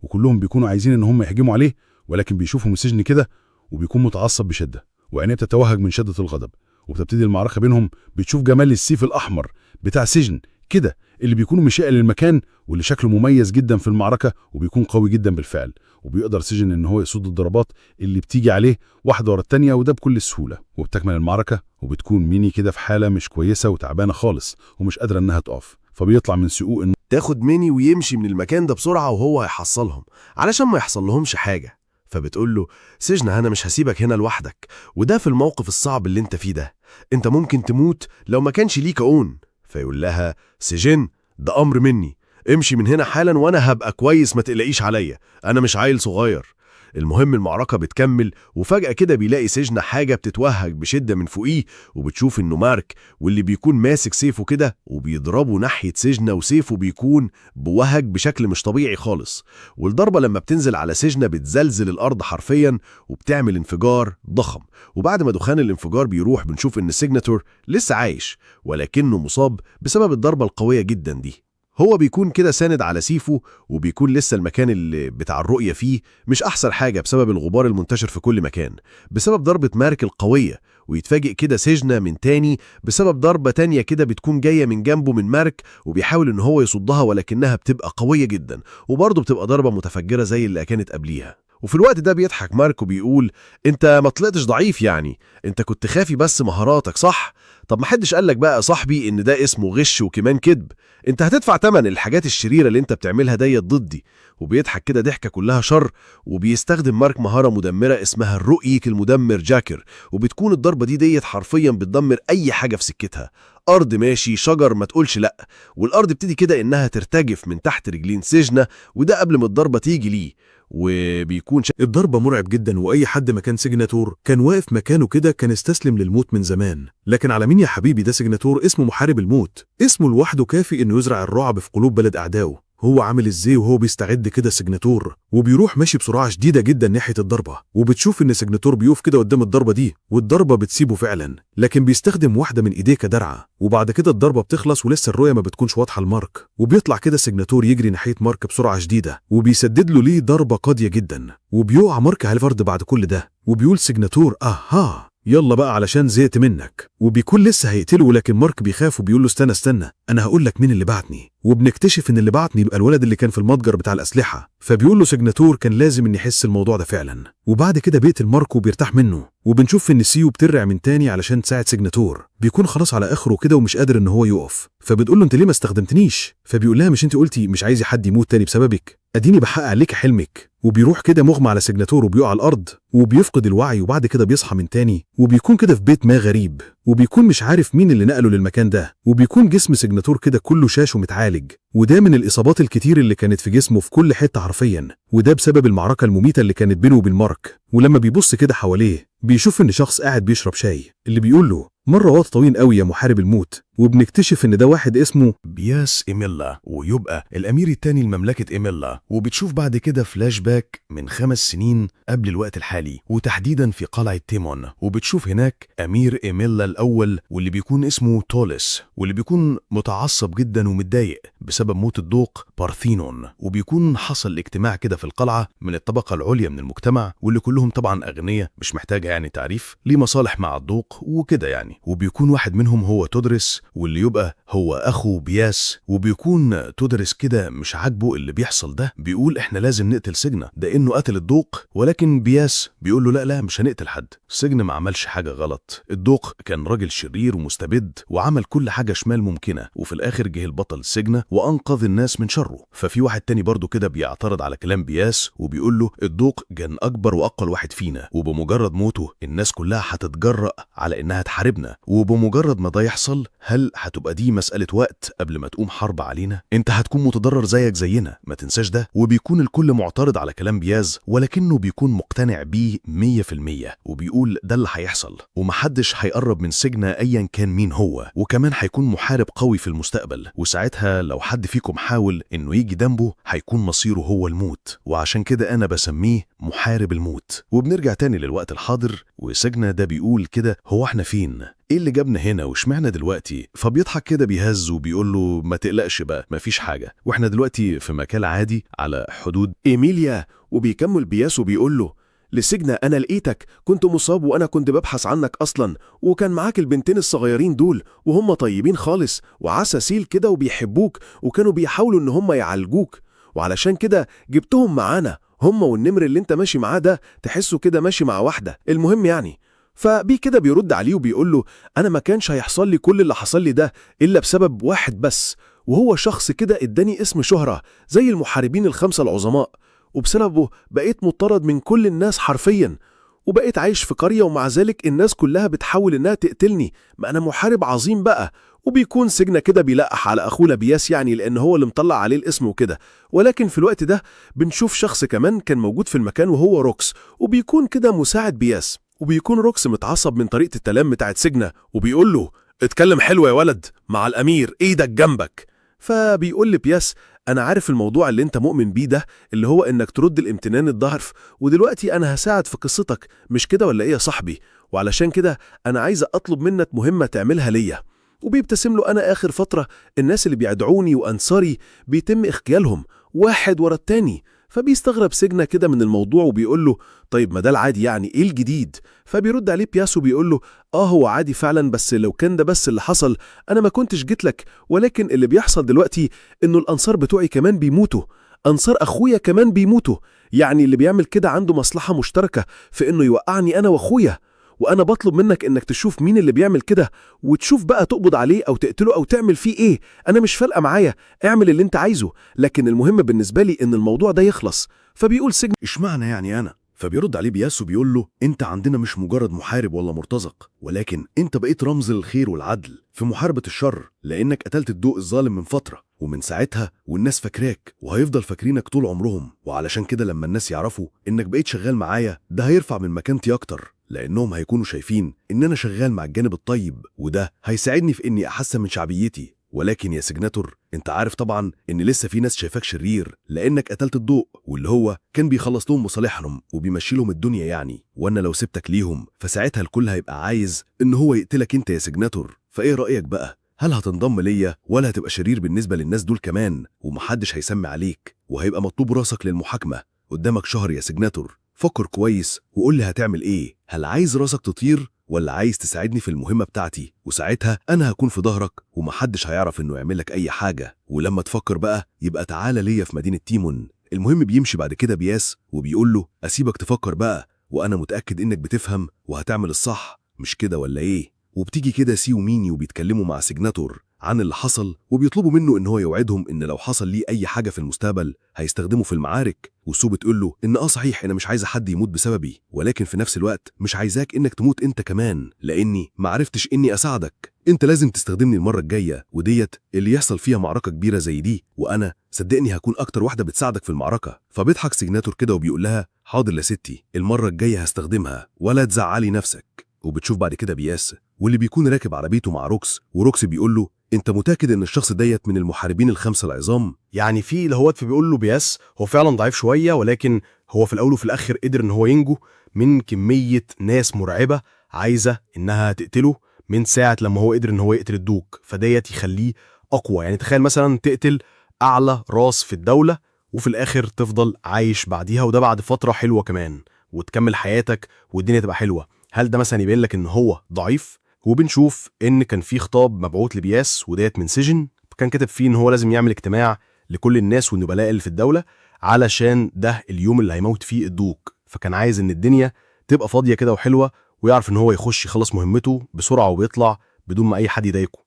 وكلهم بيكونوا عايزين إن هم يهجموا عليه، ولكن بيشوفهم السجن كده وبيكون متعصب بشدة وعينيه بتتوهج من شدة الغضب، وبتبتدي المعركة بينهم. بتشوف جمال السيف الأحمر بتاع سجن كده اللي بيكونوا مشائل للمكان واللي شكله مميز جدا في المعركة وبيكون قوي جدا بالفعل، وبيقدر سجن إن هو يصد الضربات اللي بتيجي عليه واحدة ورا التانية وده بكل سهولة. وبتكمل المعركة وبتكون ميني كده في حالة مش كويسة وتعبانة خالص ومش قادرة إنها تقف، فبيطلع من سقوق تاخد ميني ويمشي من المكان ده بسرعة وهو هيحصلهم علشان ما يحصل لهمش حاجة. فبتقول له سجن أنا مش هسيبك هنا لوحدك، وده في الموقف الصعب اللي انت فيه ده، انت ممكن تموت لو ما كانش ليك أون. فيقول لها سجن ده أمر مني، امشي من هنا حالا وانا هبقى كويس ما تقلقيش عليا، انا مش عيل صغير. المهم المعركة بتكمل وفجأة كده بيلاقي سجن حاجة بتتوهج بشدة من فوقيه، وبتشوف انه مارك واللي بيكون ماسك سيفه كده وبيضربه ناحية سجنة، وسيفه بيكون بوهج بشكل مش طبيعي خالص، والضربة لما بتنزل على سجنة بتزلزل الأرض حرفيا وبتعمل انفجار ضخم. وبعد ما دخان الانفجار بيروح بنشوف ان السيجناتور لسه عايش ولكنه مصاب بسبب الضربة القوية جدا دي. هو بيكون كده ساند على سيفه وبيكون لسه المكان اللي بتاع الرؤية فيه مش أحسن حاجة بسبب الغبار المنتشر في كل مكان بسبب ضربة مارك القوية، ويتفاجئ كده سجنة من تاني بسبب ضربة تانية كده بتكون جاية من جنبه من مارك، وبيحاول ان هو يصدها ولكنها بتبقى قوية جدا وبرضه بتبقى ضربة متفجرة زي اللي كانت قبليها. وفي الوقت ده بيضحك مارك وبيقول انت ما طلعتش ضعيف، يعني انت كنت خافي بس مهاراتك صح؟ طب ما حدش قالك بقى يا صاحبي ان ده اسمه غش وكمان كذب، انت هتدفع تمن الحاجات الشريرة اللي انت بتعملها ديت ضدي. وبيضحك كده ضحكة كلها شر، وبيستخدم مارك مهارة مدمرة اسمها الرؤيك المدمر جاكر، وبتكون الضربة ديت حرفيا بتدمر اي حاجة في سكتها، أرض ماشي شجر ما تقولش لأ، والأرض بتدي كده إنها ترتجف من تحت رجلين سجنة، وده قبل ما الضربة تيجي ليه. وبيكون الضربة مرعب جدا، وأي حد مكان سيجناتور كان واقف مكانه كده كان استسلم للموت من زمان. لكن على مين يا حبيبي؟ ده سيجناتور اسمه محارب الموت، اسمه لوحده كافي إنه يزرع الرعب في قلوب بلد أعدائه. هو عامل ازاي وهو بيستعد كده سيجناتور وبيروح ماشي بسرعة شديدة جدا ناحية الضربة، وبتشوف ان سيجناتور بيقف كده قدام الضربة دي والضربة بتسيبه فعلا، لكن بيستخدم واحدة من ايديه كدرعة، وبعد كده الضربة بتخلص ولسه الرؤية ما بتكونش واضحة لمارك، وبيطلع كده سيجناتور يجري ناحية مارك بسرعة شديدة وبيسدد له ليه ضربة قاضية جدا، وبيقع مارك على الارض بعد كل ده، وبيقول سيجناتور اها يلا بقى علشان زهقت منك، وبيكون لسه هيقتله، لكن مارك بيخاف وبيقول له استنى انا هقول لك مين اللي بعتني. وبنكتشف ان اللي بعتني يبقى الولد اللي كان في المتجر بتاع الاسلحه، فبيقول له سيجناتور كان لازم ان يحس الموضوع ده فعلا. وبعد كده بيقتل مارك وبيرتاح منه، وبنشوف ان سيو بترجع من تاني علشان تساعد سيجناتور، بيكون خلاص على اخره كده ومش قادر ان هو يقف، فبتقول له انت ليه ما استخدمتنيش؟ فبيقول لها مش انت قلتي مش عايزه حد يموت تاني بسببك؟ اديني بحقق عليك حلمك. وبيروح كده مغمى على سيجناتور وبيقع على الارض وبيفقد الوعي، وبعد كده بيصحى من تاني وبيكون كده في بيت ما غريب، وبيكون مش عارف مين اللي نقله للمكان ده، وبيكون جسم سيجناتور كده كله شاش ومتعالج، وده من الإصابات الكتير اللي كانت في جسمه في كل حتة حرفيا، وده بسبب المعركة المميتة اللي كانت بينه وبين مارك. ولما بيبص كده حواليه بيشوف ان شخص قاعد بيشرب شاي، اللي بيقول له مرة وقت طويل قوي يا محارب الموت، وبنكتشف ان ده واحد اسمه بياس إيميلا، ويبقى الأمير التاني لمملكة إيميلا. وبتشوف بعد كده فلاش باك من 5 سنين قبل الوقت الحالي، وتحديدا في قلعة تيمون، وبتشوف هناك أمير إيميلا الأول واللي بيكون اسمه تولس، واللي بيكون متعصب جدا ومتضايق بسبب موت الدوق بارثينون، وبيكون حصل اجتماع كده في القلعة من الطبقة العليا من المجتمع، واللي كلهم طبعا أغنياء مش محتاجة يعني تعريف، ليه مصالح مع الدوق وكده يعني. وبيكون واحد منهم هو تودرس، واللي يبقى هو أخو بياس، وبيكون تودرس كده مش عاجبه اللي بيحصل ده، بيقول إحنا لازم نقتل سجنة ده إنه قتل الدوق، ولكن بياس بيقول له لا مش هنقتل حد، سجن ما عملش حاجة غلط، الدوق كان راجل شرير ومستبد وعمل كل حاجة شمال ممكنة، وفي الآخر جه البطل السجنة وأنقذ الناس من شره. ففي واحد تاني برضو كده بيعترض على كلام بياس وبيقول له الدوق كان أكبر وأقل واحد فينا، وبمجرد موته الناس كلها هتتجرأ على إنها تحاربنا، وبمجرد ما ده يحصل هل هتبقى دي مسألة وقت قبل ما تقوم حرب علينا؟ انت هتكون متضرر زيك زينا، ما تنساش ده. وبيكون الكل معترض على كلام بياز ولكنه بيكون مقتنع بيه 100%، وبيقول ده اللي هيحصل، ومحدش هيقرب من سجنة أيا كان مين هو، وكمان هيكون محارب قوي في المستقبل، وساعتها لو حد فيكم حاول إنه يجي جنبه هيكون مصيره هو الموت، وعشان كده أنا بسميه محارب الموت. وبنرجع تاني للوقت الحاضر، وسجنة ده بيقول كده هو احنا فين؟ ايه اللي جابنا هنا واشمعنا دلوقتي؟ فبيضحك كده بيهز وبيقول له ما تقلقش بقى مفيش حاجة، واحنا دلوقتي في مكان عادي على حدود إيميليا. وبيكمل بياس وبيقول له لسجنة أنا لقيتك، كنت مصاب وأنا كنت ببحث عنك أصلا، وكان معاك البنتين الصغيرين دول وهم طيبين خالص وعساسيل كده وبيحبوك وكانوا بيحاولوا إن هم يعالجوك، وعلشان كده جبتهم معانا، هم والنمر اللي انت ماشي معاه ده تحسه كده ماشي مع واحدة. المهم يعني فبي كده بيرد عليه وبيقول له أنا ما كانش هيحصل لي كل اللي حصل لي ده إلا بسبب واحد بس، وهو شخص كده اداني اسم شهرة زي المحاربين الخمسة العظماء، وبسببه بقيت مطرد من كل الناس حرفيا، وبقيت عايش في قرية ومع ذلك الناس كلها بتحاول إنها تقتلني، ما أنا محارب عظيم بقى. وبيكون سجنة كده بيلقح على أخوه بياس يعني لأن هو اللي مطلع عليه الاسم وكده. ولكن في الوقت ده بنشوف شخص كمان كان موجود في المكان وهو روكس، وبيكون كده مساعد بياس، وبيكون روكس متعصب من طريقة الكلام بتاعت سجنة وبيقول له اتكلم حلو يا ولد، مع الأمير ايدك جنبك. فبيقول لبياس أنا عارف الموضوع اللي انت مؤمن بيه ده اللي هو إنك ترد الامتنان الضعف، ودلوقتي أنا هساعد في قصتك مش كده ولا إيه يا صاحبي؟ وعلشان كده أنا عايز أطلب منك مهمة تعملها ليا. وبيبتسم له أنا آخر فترة الناس اللي بيعدعوني وأنصاري بيتم اغتيالهم واحد ورا التاني. فبيستغرب سجنة كده من الموضوع وبيقول له طيب ما ده العادي يعني ايه الجديد؟ فبيرد عليه بياسو بيقول له هو عادي فعلا، بس لو كان ده بس اللي حصل انا ما كنتش جيت لك، ولكن اللي بيحصل دلوقتي انه الانصار بتوعي كمان بيموتوا، انصار اخويا كمان بيموتوا، يعني اللي بيعمل كده عنده مصلحة مشتركة في انه يوقعني انا واخويا، وانا بطلب منك انك تشوف مين اللي بيعمل كده وتشوف بقى تقبض عليه او تقتله او تعمل فيه ايه، انا مش فارقه معايا، اعمل اللي انت عايزه، لكن المهم بالنسبه لي ان الموضوع ده يخلص. فبيقول سجن اشمعنى يعني أنا؟ فبيرد عليه بياسو بيقول له انت عندنا مش مجرد محارب ولا مرتزق، ولكن انت بقيت رمز للخير والعدل في محاربة الشر، لانك قتلت الضوء الظالم من فترة، ومن ساعتها والناس فاكراك وهيفضل فاكرينك طول عمرهم، وعلشان كده لما الناس يعرفوا انك بقيت شغال معايا ده هيرفع من مكانتي اكتر، لانهم هيكونوا شايفين ان انا شغال مع الجانب الطيب، وده هيساعدني في اني احسن من شعبيتي. ولكن يا سجناتور انت عارف طبعا ان لسه في ناس شايفاك شرير لانك قتلت الضوء، واللي هو كان بيخلص لهم مصالحهم وبيمشي لهم الدنيا يعني، وانا لو سبتك ليهم فساعتها الكل هيبقى عايز ان هو يقتلك انت يا سجناتور. فايه رأيك بقى؟ هل هتنضم ليا ولا هتبقى شرير بالنسبة للناس دول كمان ومحدش هيسمي عليك وهيبقى مطلوب راسك للمحاكمة؟ قدامك شهر يا سجناتور، فكر كويس وقول لي هتعمل ايه، هل عايز راسك تطير ولا عايز تساعدني في المهمة بتاعتي؟ وساعتها أنا هكون في ظهرك ومحدش هيعرف إنه يعملك أي حاجة، ولما تفكر بقى يبقى تعالى ليا في مدينة تيمون. المهم بيمشي بعد كده بياس وبيقول له أسيبك تفكر بقى، وأنا متأكد إنك بتفهم وهتعمل الصح، مش كده ولا إيه؟ وبتيجي كده سي وميني وبيتكلموا مع سجناتور عن اللي حصل، وبيطلبوا منه إن هو يوعدهم إن لو حصل ليه أي حاجة في المستقبل هيستخدمه في المعارك. وسو بتقول له إن صحيح أنا مش عايزة حد يموت بسببي، ولكن في نفس الوقت مش عايزاك إنك تموت أنت كمان، لأني ما عرفتش إني أساعدك، أنت لازم تستخدمني المرة الجاية، وديت اللي يحصل فيها معركة كبيرة زي دي، وأنا صدقني هكون أكتر واحدة بتساعدك في المعركة. فبيضحك سجناتور كده وبيقول لها حاضر يا ستي، المرة الجاية هستخدمها ولا تزعلي نفسك. وبتشوف بعد كده بياس واللي بيكون راكب عربيته مع روكس، وروكس بيقول له انت متاكد ان الشخص ديت من المحاربين الخمسه العظام؟ يعني في اللي فبيقول له بياس هو فعلا ضعيف شويه، ولكن هو في الاول وفي الاخر قدر ان هو ينجو من كميه ناس مرعبه عايزه انها تقتله من ساعه لما هو قدر ان هو يقتل الدوق، فديت يخليه اقوى. يعني تخيل مثلا تقتل اعلى راس في الدوله وفي الاخر تفضل عايش بعديها، وده بعد فتره حلوه كمان، وتكمل حياتك والدنيا تبقى حلوه. هل ده مثلا يبين لك ان هو ضعيف؟ وبنشوف ان كان في خطاب مبعوث لبياس وديت من سجن، كان كاتب فيه ان هو لازم يعمل اجتماع لكل الناس والنبلاء اللي في الدولة علشان ده اليوم اللي هيموت فيه الدوق. فكان عايز ان الدنيا تبقى فاضية كده وحلوة، ويعرف ان هو يخش يخلص مهمته بسرعة وبيطلع بدون ما اي حد يضايقه.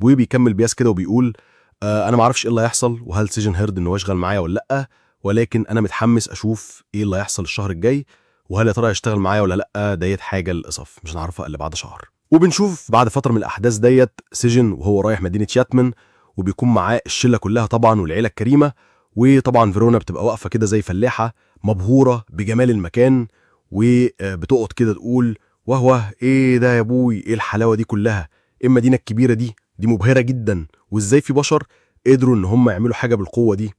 وبيكمل بياس كده وبيقول انا ما اعرفش ايه اللي هيحصل وهل سجن هيرد انه يشغل معايا ولا لا، ولكن انا متحمس اشوف ايه اللي هيحصل الشهر الجاي، وهل يا ترى هيشتغل معايا ولا لا. ديت حاجة للاسف مش هنعرفها الا بعد شهر. وبنشوف بعد فترة من الاحداث ديت سجن وهو رايح مدينة ياتمن، وبيكون معاه الشلة كلها طبعا والعيلة الكريمة، وطبعا فيرونا بتبقى واقفة كده زي فلاحة مبهورة بجمال المكان، وبتقعد كده تقول وهو ايه ده يا ابوي، ايه الحلاوة دي كلها، ايه المدينة الكبيرة دي مبهرة جدا، وازاي في بشر قدروا ان هم يعملوا حاجة بالقوة دي.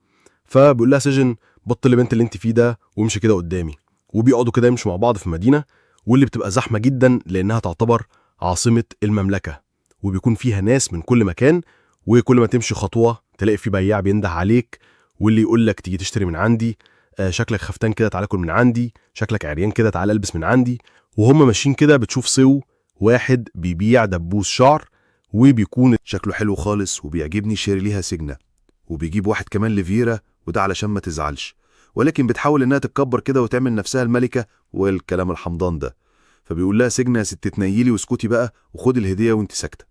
فبيقول لها سجن بطل البنت اللي انت فيه ده وامشي كده قدامي. وبيقعدوا كده يمشوا مع بعض في المدينة، واللي بتبقى زحمة جدا لانها تعتبر عاصمة المملكة، وبيكون فيها ناس من كل مكان، وكل ما تمشي خطوة تلاقي في بياع بينده عليك واللي يقول لك تيجي تشتري من عندي، شكلك خفتان كده تعالى كل من عندي، شكلك عريان كده تعالى البس من عندي. وهم ماشيين كده بتشوف سو واحد بيبيع دبوس شعر، وبيكون شكله حلو خالص وبيعجبني شيري ليها سجنة، وبيجيب واحد كمان لفيرا وده علشان ما تزعلش، ولكن بتحاول انها تتكبر كده وتعمل نفسها الملكة والكلام الحمضان ده. فبيقول لها سجنة يا ست تنيلي واسكتي بقى وخد الهدية وانت ساكتة.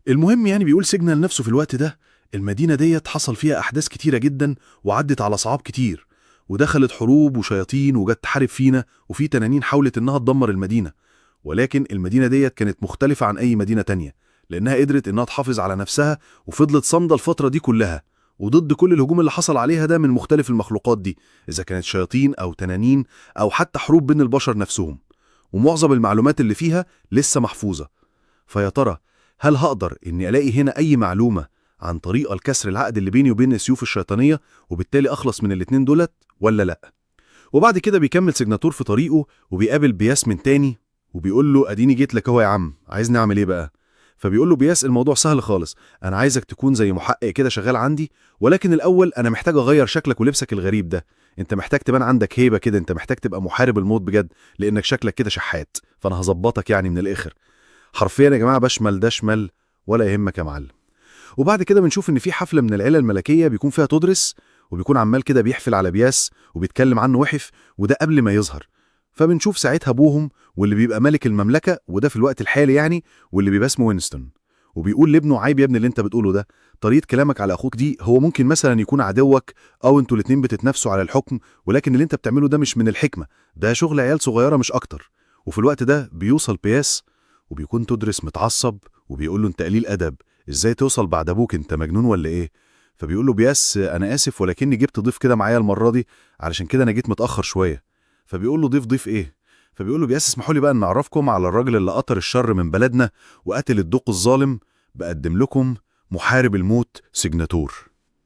المهم يعني بيقول سجنة لنفسه في الوقت ده المدينة ديت حصل فيها أحداث كتيرة جدا وعدت على صعاب كتير، ودخلت حروب وشياطين وجت تحارب فينا، وفي تنانين حاولت إنها تدمر المدينة، ولكن المدينة ديت كانت مختلفة عن أي مدينة تانية لأنها قدرت إنها تحافظ على نفسها وفضلت صامدة الفترة دي كلها، وضد كل الهجوم اللي حصل عليها ده من مختلف المخلوقات دي، إذا كانت شياطين أو تنانين أو حتى حروب بين البشر نفسهم، ومعظم المعلومات اللي فيها لسه محفوظة. فيا ترى هل هقدر إني ألاقي هنا أي معلومة عن طريقة لكسر العقد اللي بيني وبين السيوف الشيطانية وبالتالي أخلص من الاتنين دولت ولا لأ؟ وبعد كده بيكمل سجناتور في طريقه وبيقابل بياس من تاني وبيقول له أديني جيت لك اهو يا عم، عايز نعمل إيه بقى؟ فبيقول له بياس الموضوع سهل خالص، أنا عايزك تكون زي محقق كده شغال عندي، ولكن الأول أنا محتاج أغير شكلك ولبسك الغريب ده، أنت محتاج تبان عندك هيبة كده، أنت محتاج تبقى محارب الموت بجد لأنك شكلك كده شحات، فأنا هظبطك يعني من الآخر. حرفيا يا جماعة بشمل ده شمل ولا يهمك يا معلم. وبعد كده بنشوف ان في حفله من العيله الملكيه بيكون فيها تدرس، وبيكون عمال كده بيحفل على بياس وبيتكلم عنه وحف، وده قبل ما يظهر. فبنشوف ساعتها ابوهم واللي بيبقى ملك المملكه، وده في الوقت الحالي يعني، واللي بيبقى اسمه وينستون، وبيقول لابنه عيب يا ابني اللي انت بتقوله ده، طريقه كلامك على اخوك دي هو ممكن مثلا يكون عدوك او انتوا الاتنين بتتنافسوا على الحكم، ولكن اللي انت بتعمله ده مش من الحكمه، ده شغل عيال صغيره مش اكتر. وفي الوقت ده بيوصل بياس وبيكون تدرس متعصب وبيقول له انت قليل ادب، ازاي توصل بعد ابوك، انت مجنون ولا ايه؟ فبيقول له بياس انا اسف ولكني جبت ضيف كده معايا المره دي علشان كده انا جيت متاخر شويه. فبيقول له ضيف ايه؟ فبيقول له بياس اسمحوا لي بقى ان اعرفكم على الراجل اللي قطر الشر من بلدنا وقتل الدوق الظالم، بقدم لكم محارب الموت سجناتور.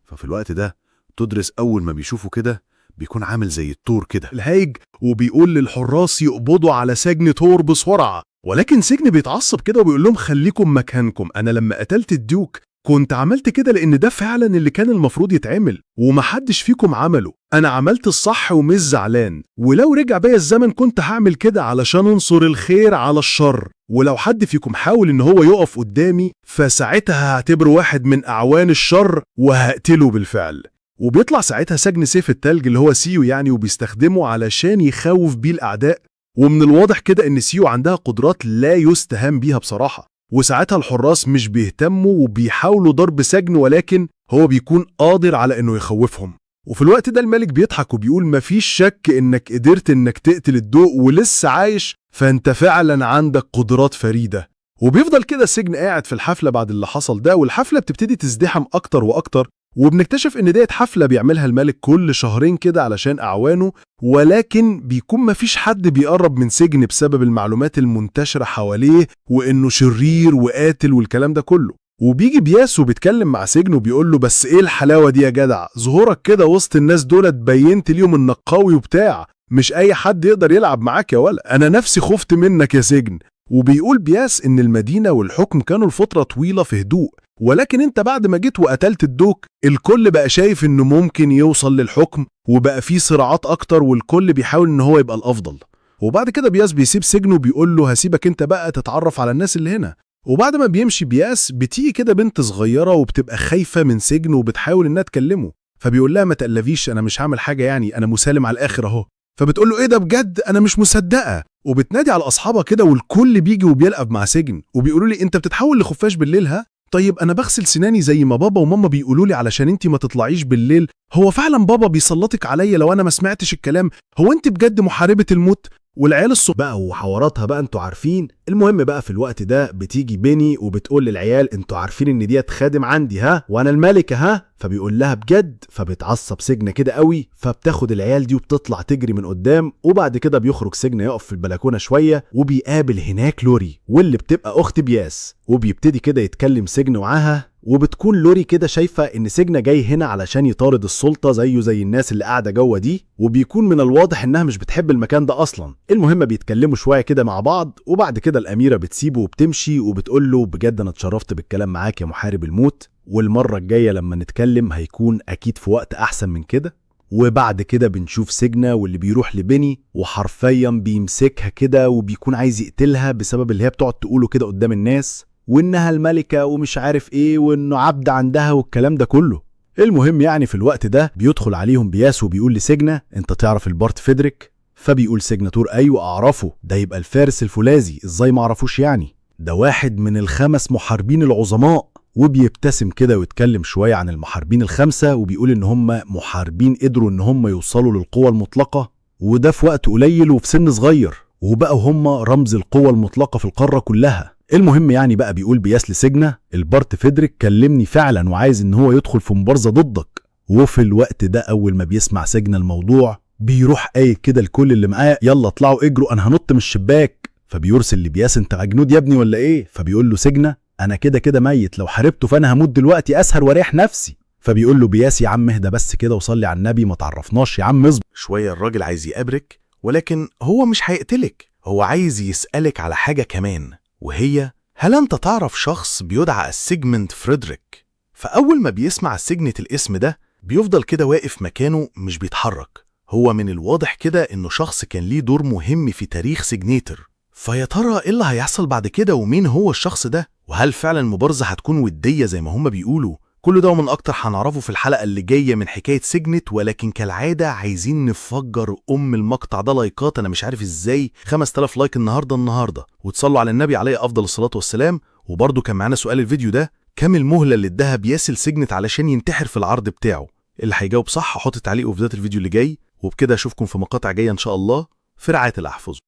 ففي الوقت ده تدرس اول ما بيشوفه كده بيكون عامل زي التور كده الهايج، وبيقول للحراس يقبضوا على سجن تور بسرعة، ولكن سجن بيتعصب كده وبيقول لهم خليكم مكانكم، أنا لما قتلت الديوك كنت عملت كده لأن ده فعلا اللي كان المفروض يتعمل ومحدش فيكم عمله، أنا عملت الصح ومش زعلان، ولو رجع بيا الزمن كنت هعمل كده علشان انصر الخير على الشر، ولو حد فيكم حاول إن هو يقف قدامي فساعتها هعتبره واحد من أعوان الشر وهقتله بالفعل. وبيطلع ساعتها سجن سيف التلج اللي هو سيو يعني، وبيستخدمه علشان يخوف بيه الأعداء، ومن الواضح كده إن سيو عندها قدرات لا يستهان بيها بصراحة، وساعتها الحراس مش بيهتموا وبيحاولوا ضرب سجن، ولكن هو بيكون قادر على إنه يخوفهم. وفي الوقت ده الملك بيضحك وبيقول مفيش شك إنك قدرت إنك تقتل الدوق ولسه عايش، فأنت فعلا عندك قدرات فريدة. وبيفضل كده السجن قاعد في الحفلة بعد اللي حصل ده، والحفلة بتبتدي تزدحم أكتر وأكتر، وبنكتشف ان ديت حفلة بيعملها الملك كل شهرين كده علشان اعوانه، ولكن بيكون مفيش حد بيقرب من سجن بسبب المعلومات المنتشرة حواليه وانه شرير وقاتل والكلام ده كله. وبيجي بياس وبيتكلم مع سجن وبيقول له بس ايه الحلاوة دي يا جدع، ظهورك كده وسط الناس دولت بينت ليهم انك قوي وبتاع، مش اي حد يقدر يلعب معاك يا ولا، انا نفسي خفت منك يا سجن. وبيقول بياس ان المدينة والحكم كانوا لفترة طويلة في هدوء، ولكن انت بعد ما جيت وقتلت الدوك الكل بقى شايف انه ممكن يوصل للحكم، وبقى فيه صراعات اكتر والكل بيحاول ان هو يبقى الافضل. وبعد كده بياس بيسيب سجنه وبيقول له هسيبك انت بقى تتعرف على الناس اللي هنا، وبعد ما بيمشي بياس بتيجي كده بنت صغيرة وبتبقى خايفة من سجن وبتحاول انها تكلمه، فبيقول لها ما تقلفيش، انا مش هعمل حاجة يعني، انا مسالم على الاخر اهو. فبتقول له ايه ده بجد، انا مش مصدقة. وبتنادي على اصحابها كده والكل بيجي وبيلقف مع سجن، وبيقولوا لي انت بتتحول لخفاش بالليل ها؟ طيب انا بغسل سناني زي ما بابا وماما بيقولوا لي علشان انت ما تطلعيش بالليل. هو فعلا بابا بيسلطك عليا لو انا ما سمعتش الكلام؟ هو انت بجد محاربة الموت؟ والعيال بقى وحواراتها بقى انتوا عارفين. المهم بقى في الوقت ده بتيجي بيني وبتقول للعيال انتوا عارفين ان ديت خادم عندي ها، وانا الملكة ها؟ فبيقول لها بجد، فبتعصب سجنة كده قوي، فبتاخد العيال دي وبتطلع تجري من قدام. وبعد كده بيخرج سجنة يقف في البلكونة شوية، وبيقابل هناك لوري واللي بتبقى اخت بياس، وبيبتدي كده يتكلم سجن معاها. وبتكون لوري كده شايفة ان سجنة جاي هنا علشان يطارد السلطة زيه زي الناس اللي قاعدة جوه دي، وبيكون من الواضح انها مش بتحب المكان ده اصلا. المهم بيتكلموا شوية كده مع بعض، وبعد كده الاميرة بتسيبه وبتمشي وبتقول له بجد انا اتشرفت بالكلام معاك يا محارب الموت، والمرة الجاية لما نتكلم هيكون اكيد في وقت احسن من كده. وبعد كده بنشوف سجنة واللي بيروح لبني وحرفيا بيمسكها كده وبيكون عايز يقتلها بسبب اللي هي بتقعد تقوله كده قدام الناس، وانها الملكة ومش عارف ايه، وانه عبد عندها والكلام ده كله. المهم يعني في الوقت ده بيدخل عليهم بياس وبيقول لسجنة انت تعرف البارت فيدريك؟ فبيقول سجنتور ايوه اعرفه، ده يبقى الفارس الفولاذي، ازاي ما اعرفوش يعني؟ ده واحد من ال5 محاربين العظماء. وبيبتسم كده ويتكلم شوية عن المحاربين ال5 وبيقول ان هم محاربين قدروا ان هم يوصلوا للقوة المطلقة، وده في وقت قليل وفي سن صغير، وبقوا هم رمز القوة المطلقة في القارة كلها. المهم يعني بقى بيقول بياس لسجنة البارت فيدريك كلمني فعلا وعايز ان هو يدخل في مبارزة ضدك. وفي الوقت ده اول ما بيسمع سجنة الموضوع بيروح قايل كده لكل اللي معاه يلا اطلعوا اجروا انا هنط من الشباك. فبيرسل لبياس انت مجنود يا ابني ولا ايه؟ فبيقول له سجنة انا كده كده ميت، لو حاربته فانا هموت دلوقتي اسهر واريح نفسي. فبيقول له بياس يا عم اهدى بس كده وصلي على النبي، ما تعرفناش يا عم اصبر شوية. الراجل عايز يقابرك ولكن هو مش هيقتلك، هو عايز يسألك على حاجة كمان، وهي هل انت تعرف شخص بيدعى سيجمنت فريدريك؟ فأول ما بيسمع سجنة الاسم ده بيفضل كده واقف مكانه مش بيتحرك. هو من الواضح كده انه شخص كان ليه دور مهم في تاريخ سيجنيتر. فيا ترى ايه اللي هيحصل بعد كده ومين هو الشخص ده؟ وهل فعلا المبارزة هتكون ودية زي ما هم بيقولوا؟ كل ده ومن اكتر هنعرفه في الحلقة اللي جاية من حكاية سجنت. ولكن كالعادة عايزين نفجر المقطع ده لايكات، انا مش عارف ازاي 5000 لايك النهاردة، وتصلوا على النبي عليه افضل الصلاة والسلام. وبرضه كان معانا سؤال الفيديو ده، كم المهلة اللي اداها بياس سجنت علشان ينتحر في العرض بتاعه؟ اللي هيجاوب صح هحط تعليقه في بداية الفيديو اللي جاي. وبكده اشوفكم في مقاطع جاية ان شاء الله في رعاية الأحفظ.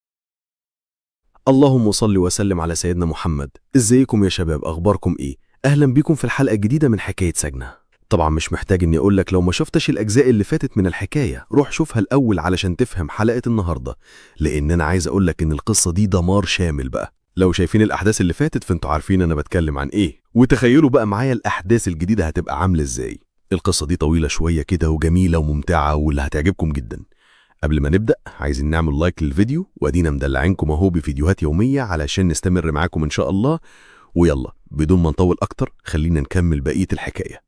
اللهم صل وسلم على سيدنا محمد. ازيكم يا شباب، اخباركم ايه؟ اهلا بيكم في الحلقة الجديدة من حكاية سجنة. طبعا مش محتاج اني اقولك لو ما شفتش الاجزاء اللي فاتت من الحكاية روح شوفها الاول علشان تفهم حلقة النهاردة، لان انا عايز اقولك ان القصة دي دمار شامل بقى. لو شايفين الاحداث اللي فاتت فانتوا عارفين انا بتكلم عن ايه، وتخيلوا بقى معايا الاحداث الجديدة هتبقى عاملة ازاي. القصة دي طويلة شوية كده وجميلة وممتعة واللي هتعجبكم جدا. قبل ما نبدأ عايزين نعمل لايك للفيديو، وادينا مدلعينكم اهو بفيديوهات يومية علشان نستمر معاكم ان شاء الله. ويلا بدون ما نطول اكتر خلينا نكمل بقية الحكاية.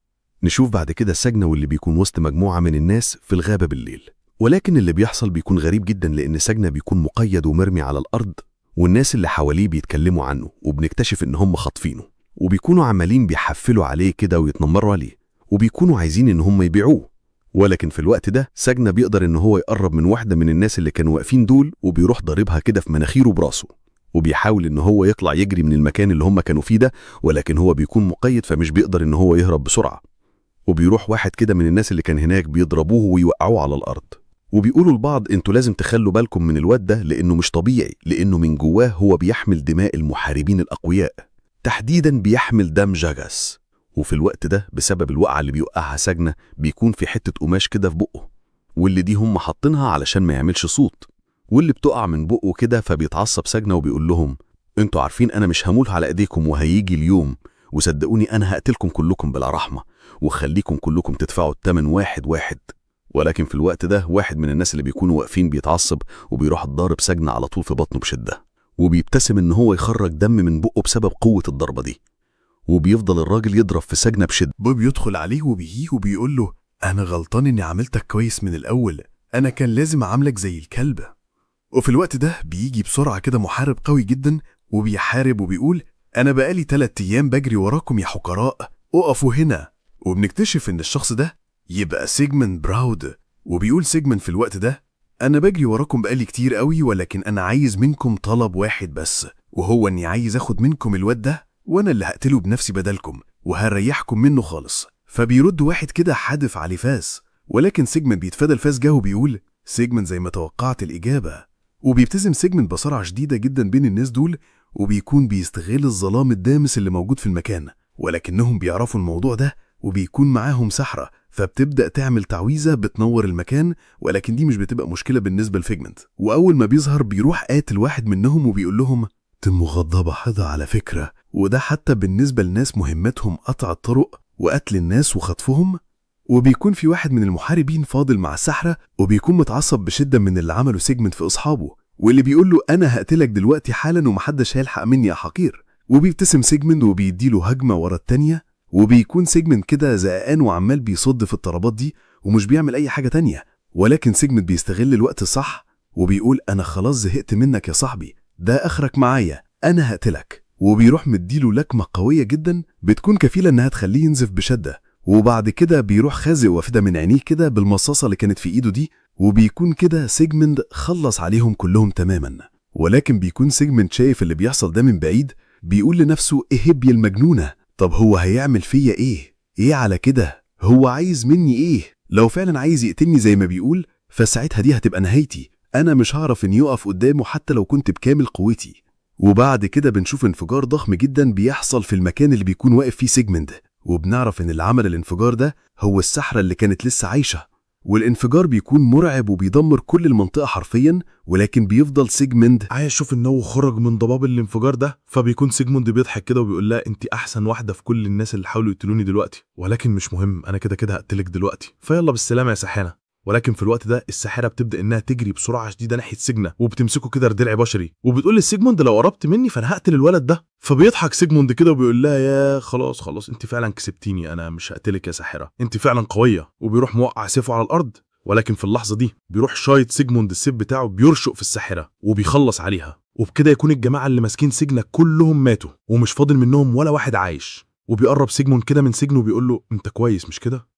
نشوف بعد كده سجنة واللي بيكون وسط مجموعة من الناس في الغابة بالليل، ولكن اللي بيحصل بيكون غريب جدا لان سجنة بيكون مقيد ومرمي على الارض، والناس اللي حواليه بيتكلموا عنه وبنكتشف ان هم خاطفينه، وبيكونوا عمالين بيحفلوا عليه كده ويتنمروا عليه، وبيكونوا عايزين ان هم يبيعوه. ولكن في الوقت ده سجنة بيقدر ان هو يقرب من واحدة من الناس اللي كانوا واقفين دول، وبيروح ضاربها كده في مناخيره براسه، وبيحاول ان هو يطلع يجري من المكان اللي هم كانوا فيه ده، ولكن هو بيكون مقيد فمش بيقدر ان هو يهرب بسرعة. وبيروح واحد كده من الناس اللي كان هناك بيضربوه ويوقعوه على الارض، وبيقولوا لبعض انتوا لازم تخلوا بالكم من الواد ده لانه مش طبيعي، لانه من جواه هو بيحمل دماء المحاربين الاقوياء، تحديدا بيحمل دم جاجاس. وفي الوقت ده بسبب الوقعة اللي بيوقعها سجنة بيكون في حتة قماش كده في بقه، واللي دي هم حاطينها علشان ما يعملش صوت، واللي بتقع من بقه كده. فبيتعصب سجنة وبيقول لهم انتوا عارفين انا مش هموت على ايديكم وهيجي اليوم، وصدقوني انا هقتلكم كلكم بلا رحمة وخليكم كلكم تدفعوا الثمن واحد واحد. ولكن في الوقت ده واحد من الناس اللي بيكونوا واقفين بيتعصب وبيروح ضارب سجنة على طول في بطنه بشدة، وبيبتسم ان هو يخرج دم من بقه بسبب قوة الضربة دي. وبيفضل الراجل يضرب في سجنة بشدة. بوب يدخل عليه وبيهيه وبيقول له أنا غلطان إني عملتك كويس من الأول، أنا كان لازم أعملك زي الكلب. وفي الوقت ده بيجي بسرعة كده محارب قوي جدا وبيحارب وبيقول أنا بقالي 3 أيام بجري وراكم يا حكراء، اقفوا هنا. وبنكتشف إن الشخص ده يبقى سيجموند براود، وبيقول سيجموند في الوقت ده: أنا بجري وراكم بقالي كتير قوي، ولكن أنا عايز منكم طلب واحد بس، وهو إني عايز أخد منكم الواد ده وأنا اللي هقتله بنفسي بدلكم، وهريحكم منه خالص. فبيرد واحد كده حادف عليه فاس، ولكن سيجموند بيتفادى الفاس جه وبيقول: سيجموند زي ما توقعت الإجابة. وبيبتسم سيجموند بسرعة شديدة جدا بين الناس دول، وبيكون بيستغل الظلام الدامس اللي موجود في المكان، ولكنهم بيعرفوا الموضوع ده وبيكون معاهم سحرة، فبتبدأ تعمل تعويذة بتنور المكان، ولكن دي مش بتبقى مشكلة بالنسبة لفيجمنت. وأول ما بيظهر بيروح قاتل واحد منهم وبيقول لهم: تم غضب حظة على فكرة. وده حتى بالنسبة لناس مهمتهم قطع الطرق وقتل الناس وخطفهم. وبيكون في واحد من المحاربين فاضل مع السحرة، وبيكون متعصب بشدة من اللي عمله سيجمنت في أصحابه، واللي بيقول له: أنا هقتلك دلوقتي حالا ومحدش هيلحق مني يا حقير. وبيبتسم سيجمنت وبيديله هجمة ورا التانية، وبيكون سيجمنت كده زهقان وعمال بيصد في الطلبات دي ومش بيعمل أي حاجة تانية، ولكن سيجمنت بيستغل الوقت الصح وبيقول: أنا خلاص زهقت منك يا صاحبي، ده آخرك معايا، أنا هقتلك. وبيروح مديله لكمة قوية جدا بتكون كفيلة إنها تخليه ينزف بشدة، وبعد كده بيروح خازق وافدة من عينيه كده بالمصاصة اللي كانت في إيده دي، وبيكون كده سيجمنت خلص عليهم كلهم تماما. ولكن بيكون سيجمنت شايف اللي بيحصل ده من بعيد، بيقول لنفسه: إهب يا المجنونة، طب هو هيعمل فيا إيه على كده؟ هو عايز مني إيه؟ لو فعلا عايز يقتلني زي ما بيقول، فساعتها دي هتبقى نهايتي، أنا مش هعرف إني يقف قدامه حتى لو كنت بكامل قوتي. وبعد كده بنشوف انفجار ضخم جدا بيحصل في المكان اللي بيكون واقف فيه سيجمنت، وبنعرف إن اللي عمل الانفجار ده هو السحرة اللي كانت لسه عايشة. والانفجار بيكون مرعب وبيدمر كل المنطقة حرفيا، ولكن بيفضل سيجمنت عايز اشوف ان هو خرج من ضباب الانفجار ده. فبيكون سيجموند بيضحك كده وبيقول لها: انت احسن واحده في كل الناس اللي حاولوا يقتلوني دلوقتي، ولكن مش مهم، انا كده كده هقتلك دلوقتي، فيلا بالسلامه يا ساحره. ولكن في الوقت ده الساحره بتبدا انها تجري بسرعه شديده ناحيه سيجنا، وبتمسكه كده ردلع بشري، وبتقول لسيجموند: لو قربت مني فانا هقتل الولد ده. فبيضحك سيجموند كده وبيقول لها: يا خلاص انت فعلا كسبتيني، انا مش هقتلك يا ساحره، انت فعلا قويه. وبيروح موقع سيفه على الارض، ولكن في اللحظه دي بيروح شايط سيجموند السيف بتاعه بيرشق في الساحره وبيخلص عليها، وبكده يكون الجماعه اللي ماسكين سجنك كلهم ماتوا ومش فاضل منهم ولا واحد عايش. وبيقرب سيجموند كده من سجنه وبيقول له: انت كويس مش كده؟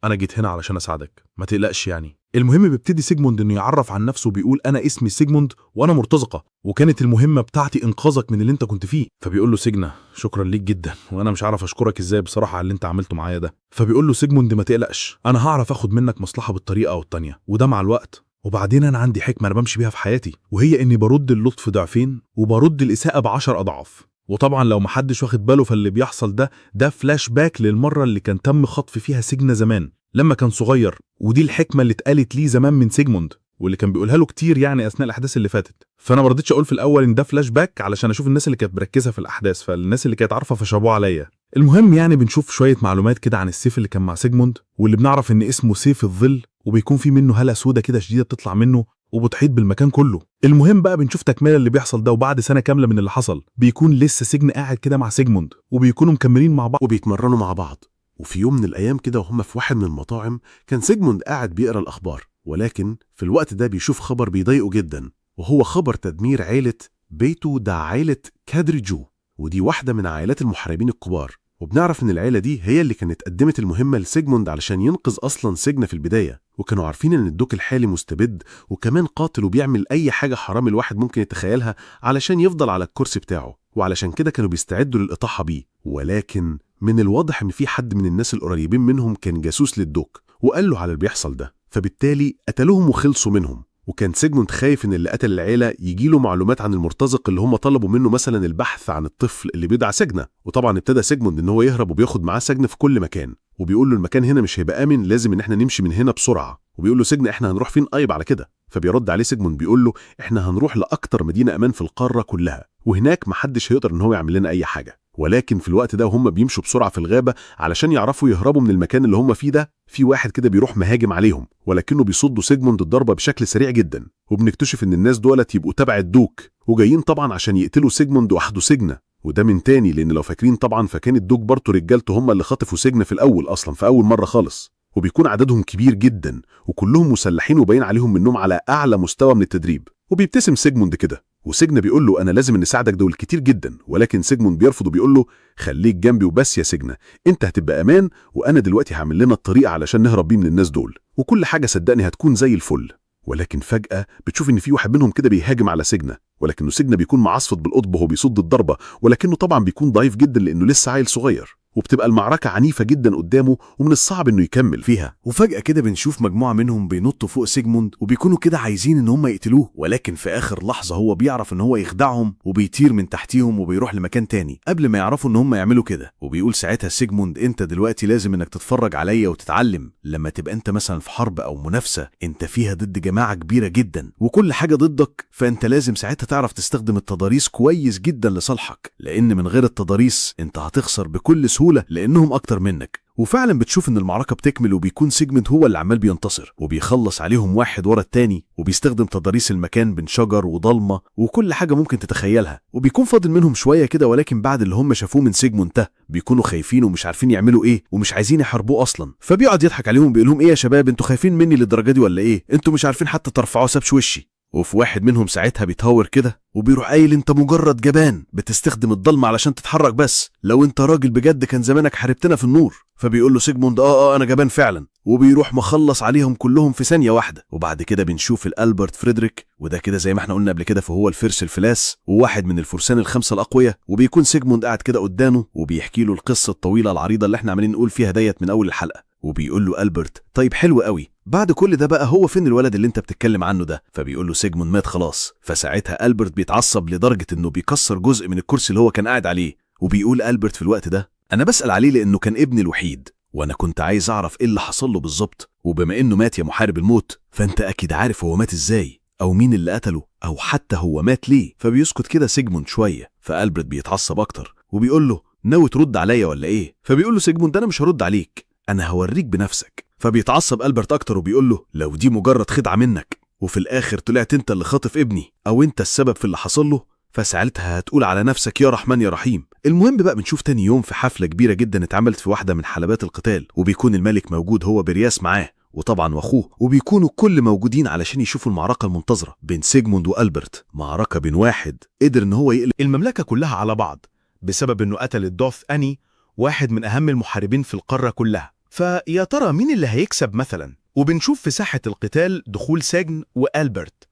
انا جيت هنا علشان اساعدك، ما تقلقش يعني. المهم بيبتدي سيجموند انه يعرف عن نفسه وبيقول: انا اسمي سيجموند وانا مرتزقه، وكانت المهمه بتاعتي انقاذك من اللي انت كنت فيه. فبيقول له سيجنا: شكرا ليك جدا، وانا مش عارف اشكرك ازاي بصراحه على اللي انت عملته معايا ده. فبيقول له سيجموند: ما تقلقش، انا هعرف اخد منك مصلحه بالطريقه او التانيه، وده مع الوقت. وبعدين انا عندي حكمه انا بمشي بيها في حياتي، وهي اني برد اللطف ضعفين وبرد الاساءه ب10 اضعاف. وطبعا لو محدش واخد باله فاللي بيحصل ده فلاش باك للمره اللي كان تم خطف فيها سيجنا زمان لما كان صغير، ودي الحكمه اللي اتقالت ليه زمان من سيجموند واللي كان بيقولها له كتير يعني اثناء الاحداث اللي فاتت. فانا ما رضيتش اقول في الاول ان ده فلاش باك علشان اشوف الناس اللي كانت مركزه في الاحداث، فالناس اللي كانت عارفه فشابوه عليا. المهم يعني بنشوف شويه معلومات كده عن السيف اللي كان مع سيجموند، واللي بنعرف ان اسمه سيف الظل، وبيكون في منه هاله سودا كده شديده بتطلع منه وبتحيط بالمكان كله. المهم بقى بنشوف تكمله اللي بيحصل ده، وبعد سنه كامله من اللي حصل بيكون لسه سجن قاعد كده مع سيجموند، وبيكونوا مكملين مع بعض وبيتمرنوا مع بعض. وفي يوم من الأيام كده وهم في واحد من المطاعم، كان سيجموند قاعد بيقرأ الأخبار، ولكن في الوقت ده بيشوف خبر بيضايقه جدا، وهو خبر تدمير عائلة بيتو دا عائلة كادريجو، ودي واحدة من عائلات المحاربين الكبار. وبنعرف ان العيلة دي هي اللي كانت قدمت المهمة لسيجموند علشان ينقذ اصلا سجنة في البداية، وكانوا عارفين ان الدوك الحالي مستبد وكمان قاتل وبيعمل اي حاجة حرام الواحد ممكن يتخيلها علشان يفضل على الكرسي بتاعه، وعلشان كده كانوا بيستعدوا للإطاحة بيه. ولكن من الواضح ان في حد من الناس القريبين منهم كان جاسوس للدوك وقال له على اللي بيحصل ده، فبالتالي قتلوهم وخلصوا منهم. وكان سيجموند خايف ان اللي قتل العيله يجيله معلومات عن المرتزق اللي هم طلبوا منه، مثلا البحث عن الطفل اللي بيدعى سجنه. وطبعا ابتدى سيجموند ان هو يهرب وبياخد معاه سجن في كل مكان، وبيقول له المكان هنا مش هيبقى امن، لازم ان احنا نمشي من هنا بسرعه. وبيقول له سجن: احنا هنروح فين قايب على كده؟ فبيرد عليه سيجموند بيقول له: احنا هنروح لاكتر مدينه امان في القاره كلها، وهناك محدش هيقدر ان هو يعمل لنا اي حاجه. ولكن في الوقت ده وهم بيمشوا بسرعه في الغابه علشان يعرفوا يهربوا من المكان اللي هم فيه ده، في واحد كده بيروح مهاجم عليهم، ولكنه بيصدوا سيجموند الضربه بشكل سريع جدا. وبنكتشف ان الناس دولت يبقوا تبع الدوك وجايين طبعا عشان يقتلوا سيجموند وحده سجنه. وده من تاني، لان لو فاكرين طبعا فكان الدوك برضه رجالته هم اللي خطفوا سجنه في الاول اصلا في اول مره خالص، وبيكون عددهم كبير جدا وكلهم مسلحين وباين عليهم منهم على اعلى مستوى من التدريب. وبيبتسم سيجموند كده وسجن بيقول له أنا لازم نساعدك، دول كتير جدا، ولكن سيجموند بيرفض وبيقول له خليك جنبي وبس يا سجن، أنت هتبقى أمان وأنا دلوقتي هعمل لنا الطريقة علشان نهرب بيه من الناس دول، وكل حاجة صدقني هتكون زي الفل. ولكن فجأة بتشوف إن في واحد منهم كده بيهاجم على سجن، ولكنه سجن بيكون معصفط بالقطب وهو بيصد الضربة، ولكنه طبعا بيكون ضعيف جدا لأنه لسه عيل صغير، وبتبقى المعركة عنيفة جدا قدامه ومن الصعب إنه يكمل فيها. وفجأة كده بنشوف مجموعة منهم بينطوا فوق سيجموند وبيكونوا كده عايزين إن هم يقتلوه، ولكن في آخر لحظة هو بيعرف إن هو يخدعهم وبيطير من تحتيهم وبيروح لمكان تاني قبل ما يعرفوا إن هم يعملوا كده. وبيقول ساعتها سيجموند أنت دلوقتي لازم إنك تتفرج عليا وتتعلم، لما تبقى أنت مثلا في حرب أو منافسة أنت فيها ضد جماعة كبيرة جدا وكل حاجة ضدك، فأنت لازم ساعتها تعرف تستخدم التضاريس كويس جدا لصالحك، لأن من غير التضاريس أنت هتخسر بكل سهولة لأنهم أكتر منك. وفعلا بتشوف ان المعركة بتكمل وبيكون سيجموند هو اللي عمال بينتصر وبيخلص عليهم واحد ورا التاني، وبيستخدم تضاريس المكان بين شجر وضلمة وكل حاجة ممكن تتخيلها، وبيكون فاضل منهم شوية كده، ولكن بعد اللي هم شافوه من سيجموند ده بيكونوا خايفين ومش عارفين يعملوا ايه ومش عايزين يحاربوه اصلا. فبيقعد يضحك عليهم بيقول لهم ايه يا شباب انتوا خايفين مني للدرجة دي ولا ايه؟ انتوا مش عارفين حتى ترفعوا سبش وشي. وفي واحد منهم ساعتها بيتهور كده وبيروح قايل انت مجرد جبان بتستخدم الضلمه علشان تتحرك بس، لو انت راجل بجد كان زمانك حاربتنا في النور. فبيقول له سيجموند انا جبان فعلا، وبيروح مخلص عليهم كلهم في ثانيه واحده. وبعد كده بنشوف الالبرت فريدريك، وده كده زي ما احنا قلنا قبل كده فهو الفرس الفلاس وواحد من الفرسان الخمسه الاقوياء، وبيكون سيجموند قاعد كده قدامه وبيحكي له القصه الطويله العريضه اللي احنا عمالين نقول فيها ديت من اول الحلقه. وبيقول له ألبرت طيب حلو قوي، بعد كل ده بقى هو فين الولد اللي انت بتتكلم عنه ده؟ فبيقول له سيجموند مات خلاص. فساعتها ألبرت بيتعصب لدرجة انه بيكسر جزء من الكرسي اللي هو كان قاعد عليه، وبيقول ألبرت في الوقت ده انا بسأل عليه لانه كان ابني الوحيد، وانا كنت عايز اعرف ايه اللي حصل له بالظبط، وبما انه مات يا محارب الموت فانت اكيد عارف هو مات ازاي او مين اللي قتله او حتى هو مات ليه. فبيسكت كده سيجموند شوية، فألبرت بيتعصب اكتر وبيقول له ناوي ترد عليا ولا ايه؟ فبيقول له سيجموند انا مش هرد عليك، انا هوريك بنفسك. فبيتعصب ألبرت اكتر وبيقول له لو دي مجرد خدعة منك وفي الاخر طلعت انت اللي خاطف ابني او انت السبب في اللي حصل له، فساعتها هتقول على نفسك يا رحمن يا رحيم. المهم بقى بنشوف تاني يوم في حفلة كبيرة جدا اتعملت في واحدة من حلبات القتال، وبيكون الملك موجود هو برياس معاه وطبعا واخوه، وبيكونوا كل موجودين علشان يشوفوا المعركة المنتظرة بين سيجموند وألبرت، معركة بين واحد قدر ان هو يقلب المملكة كلها على بعض بسبب انه قتل الدوث أني، واحد من اهم المحاربين في القارة كلها. فيا ترى مين اللي هيكسب مثلا؟ وبنشوف في ساحة القتال دخول سجن وألبرت،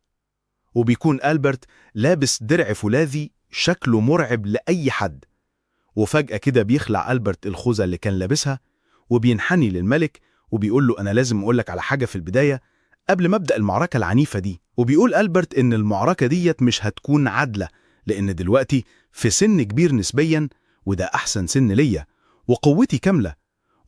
وبيكون ألبرت لابس درع فولاذي شكله مرعب لأي حد، وفجأة كده بيخلع ألبرت الخوذة اللي كان لابسها وبينحني للملك وبيقول له أنا لازم أقولك على حاجة في البداية قبل ما أبدأ المعركة العنيفة دي. وبيقول ألبرت إن المعركة ديت مش هتكون عادلة، لأن دلوقتي في سن كبير نسبيا وده أحسن سن ليا وقوتي كاملة،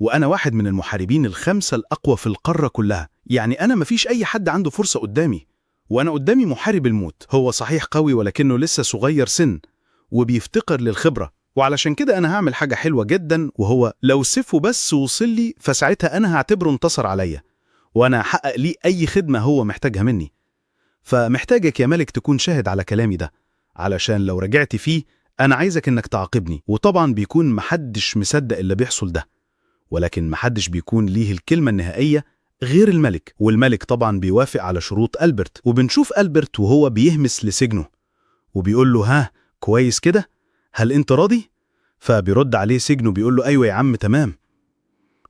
وأنا واحد من المحاربين الخمسة الأقوى في القارة كلها، يعني أنا مفيش أي حد عنده فرصة قدامي، وأنا قدامي محارب الموت. هو صحيح قوي ولكنه لسه صغير سن وبيفتقر للخبرة، وعلشان كده أنا هعمل حاجة حلوة جدا، وهو لو سيفه بس وصل لي فساعتها أنا هعتبره انتصر عليا وأنا هحقق ليه أي خدمة هو محتاجها مني. فمحتاجك يا ملك تكون شاهد على كلامي ده، علشان لو رجعت فيه أنا عايزك إنك تعاقبني. وطبعا بيكون محدش مصدق اللي بيحصل ده، ولكن محدش بيكون ليه الكلمة النهائية غير الملك، والملك طبعا بيوافق على شروط ألبرت. وبنشوف ألبرت وهو بيهمس لسجنه وبيقول له ها كويس كده، هل انت راضي؟ فبيرد عليه سجنه بيقول له ايوه يا عم تمام.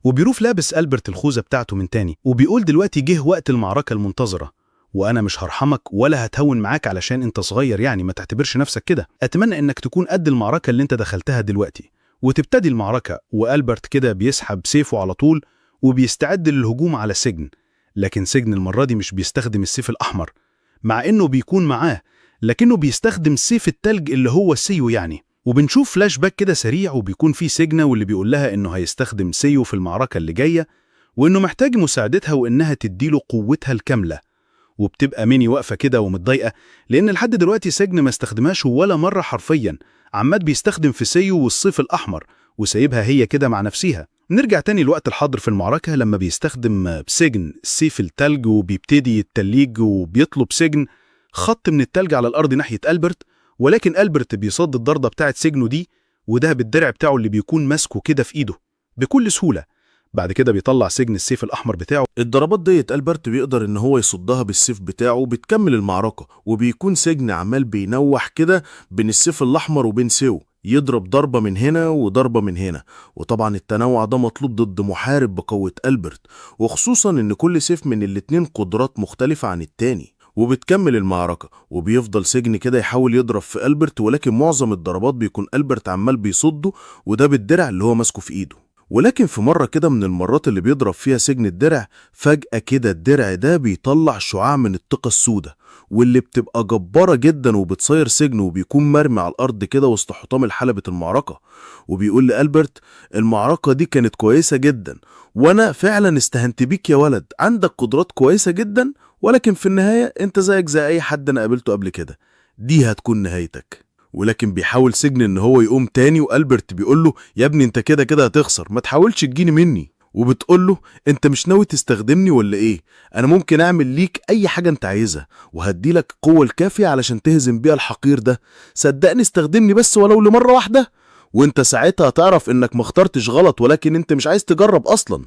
وبيروح لابس ألبرت الخوذة بتاعته من تاني وبيقول دلوقتي جه وقت المعركة المنتظرة، وانا مش هرحمك ولا هتهون معاك علشان انت صغير، يعني ما تعتبرش نفسك كده. اتمنى انك تكون قد المعركة اللي انت دخلتها دلوقتي. وتبتدي المعركة وألبرت كده بيسحب سيفه على طول وبيستعد للهجوم على سجن، لكن سجن المرة دي مش بيستخدم السيف الأحمر مع إنه بيكون معاه، لكنه بيستخدم سيف التلج اللي هو سيو يعني. وبنشوف فلاش باك كده سريع وبيكون فيه سجنة واللي بيقول لها إنه هيستخدم سيو في المعركة اللي جاية وإنه محتاج مساعدتها وإنها تديله قوتها الكاملة. وبتبقى ميني واقفة كده ومتضايقة لأن لحد دلوقتي سجن ما استخدمهاش ولا مرة حرفيا، عماد بيستخدم في سيو والصيف الأحمر وسايبها هي كده مع نفسها. نرجع تاني الوقت الحاضر في المعركة لما بيستخدم بسجن سيف التلج وبيبتدي التليج وبيطلب سجن خط من التلج على الأرض ناحية ألبرت، ولكن ألبرت بيصد الضربة بتاعت سجنه دي وده بالدرع بتاعه اللي بيكون ماسكه كده في إيده بكل سهولة. بعد كده بيطلع سجن السيف الأحمر بتاعه. الضربات ديت ألبرت بيقدر إن هو يصدها بالسيف بتاعه وبتكمل المعركة، وبيكون سجن عمال بينوح كده بين السيف الأحمر وبين سيو، يضرب ضربة من هنا وضربة من هنا. وطبعا التنوع ده مطلوب ضد محارب بقوة ألبرت، وخصوصا إن كل سيف من الاتنين قدرات مختلفة عن التاني. وبتكمل المعركة وبيفضل سجن كده يحاول يضرب في ألبرت، ولكن معظم الضربات بيكون ألبرت عمال بيصده، وده بالدرع اللي هو ماسكه في إيده. ولكن في مرة كده من المرات اللي بيضرب فيها سجن الدرع، فجأة كده الدرع ده بيطلع شعاع من الطاقة السوداء، واللي بتبقى جبارة جدا وبتصير سجنه، وبيكون مرمي على الأرض كده وسط حطام حلبة المعركة. وبيقول لألبرت المعركة دي كانت كويسة جدا، وأنا فعلا استهنت بيك يا ولد، عندك قدرات كويسة جدا، ولكن في النهاية انت زيك زي أي حد أنا قابلته قبل كده، دي هتكون نهايتك. ولكن بيحاول سجن ان هو يقوم تاني، وألبرت بيقول له يا ابني انت كده كده هتخسر، ما تحاولش تجيني مني. وبتقول له انت مش ناوي تستخدمني ولا ايه؟ انا ممكن اعمل ليك اي حاجة انت عايزها، وهدي لك القوة الكافية علشان تهزم بيها الحقير ده، صدقني استخدمني بس ولو لمرة واحدة، وانت ساعتها هتعرف انك ما اخترتش غلط، ولكن انت مش عايز تجرب اصلا.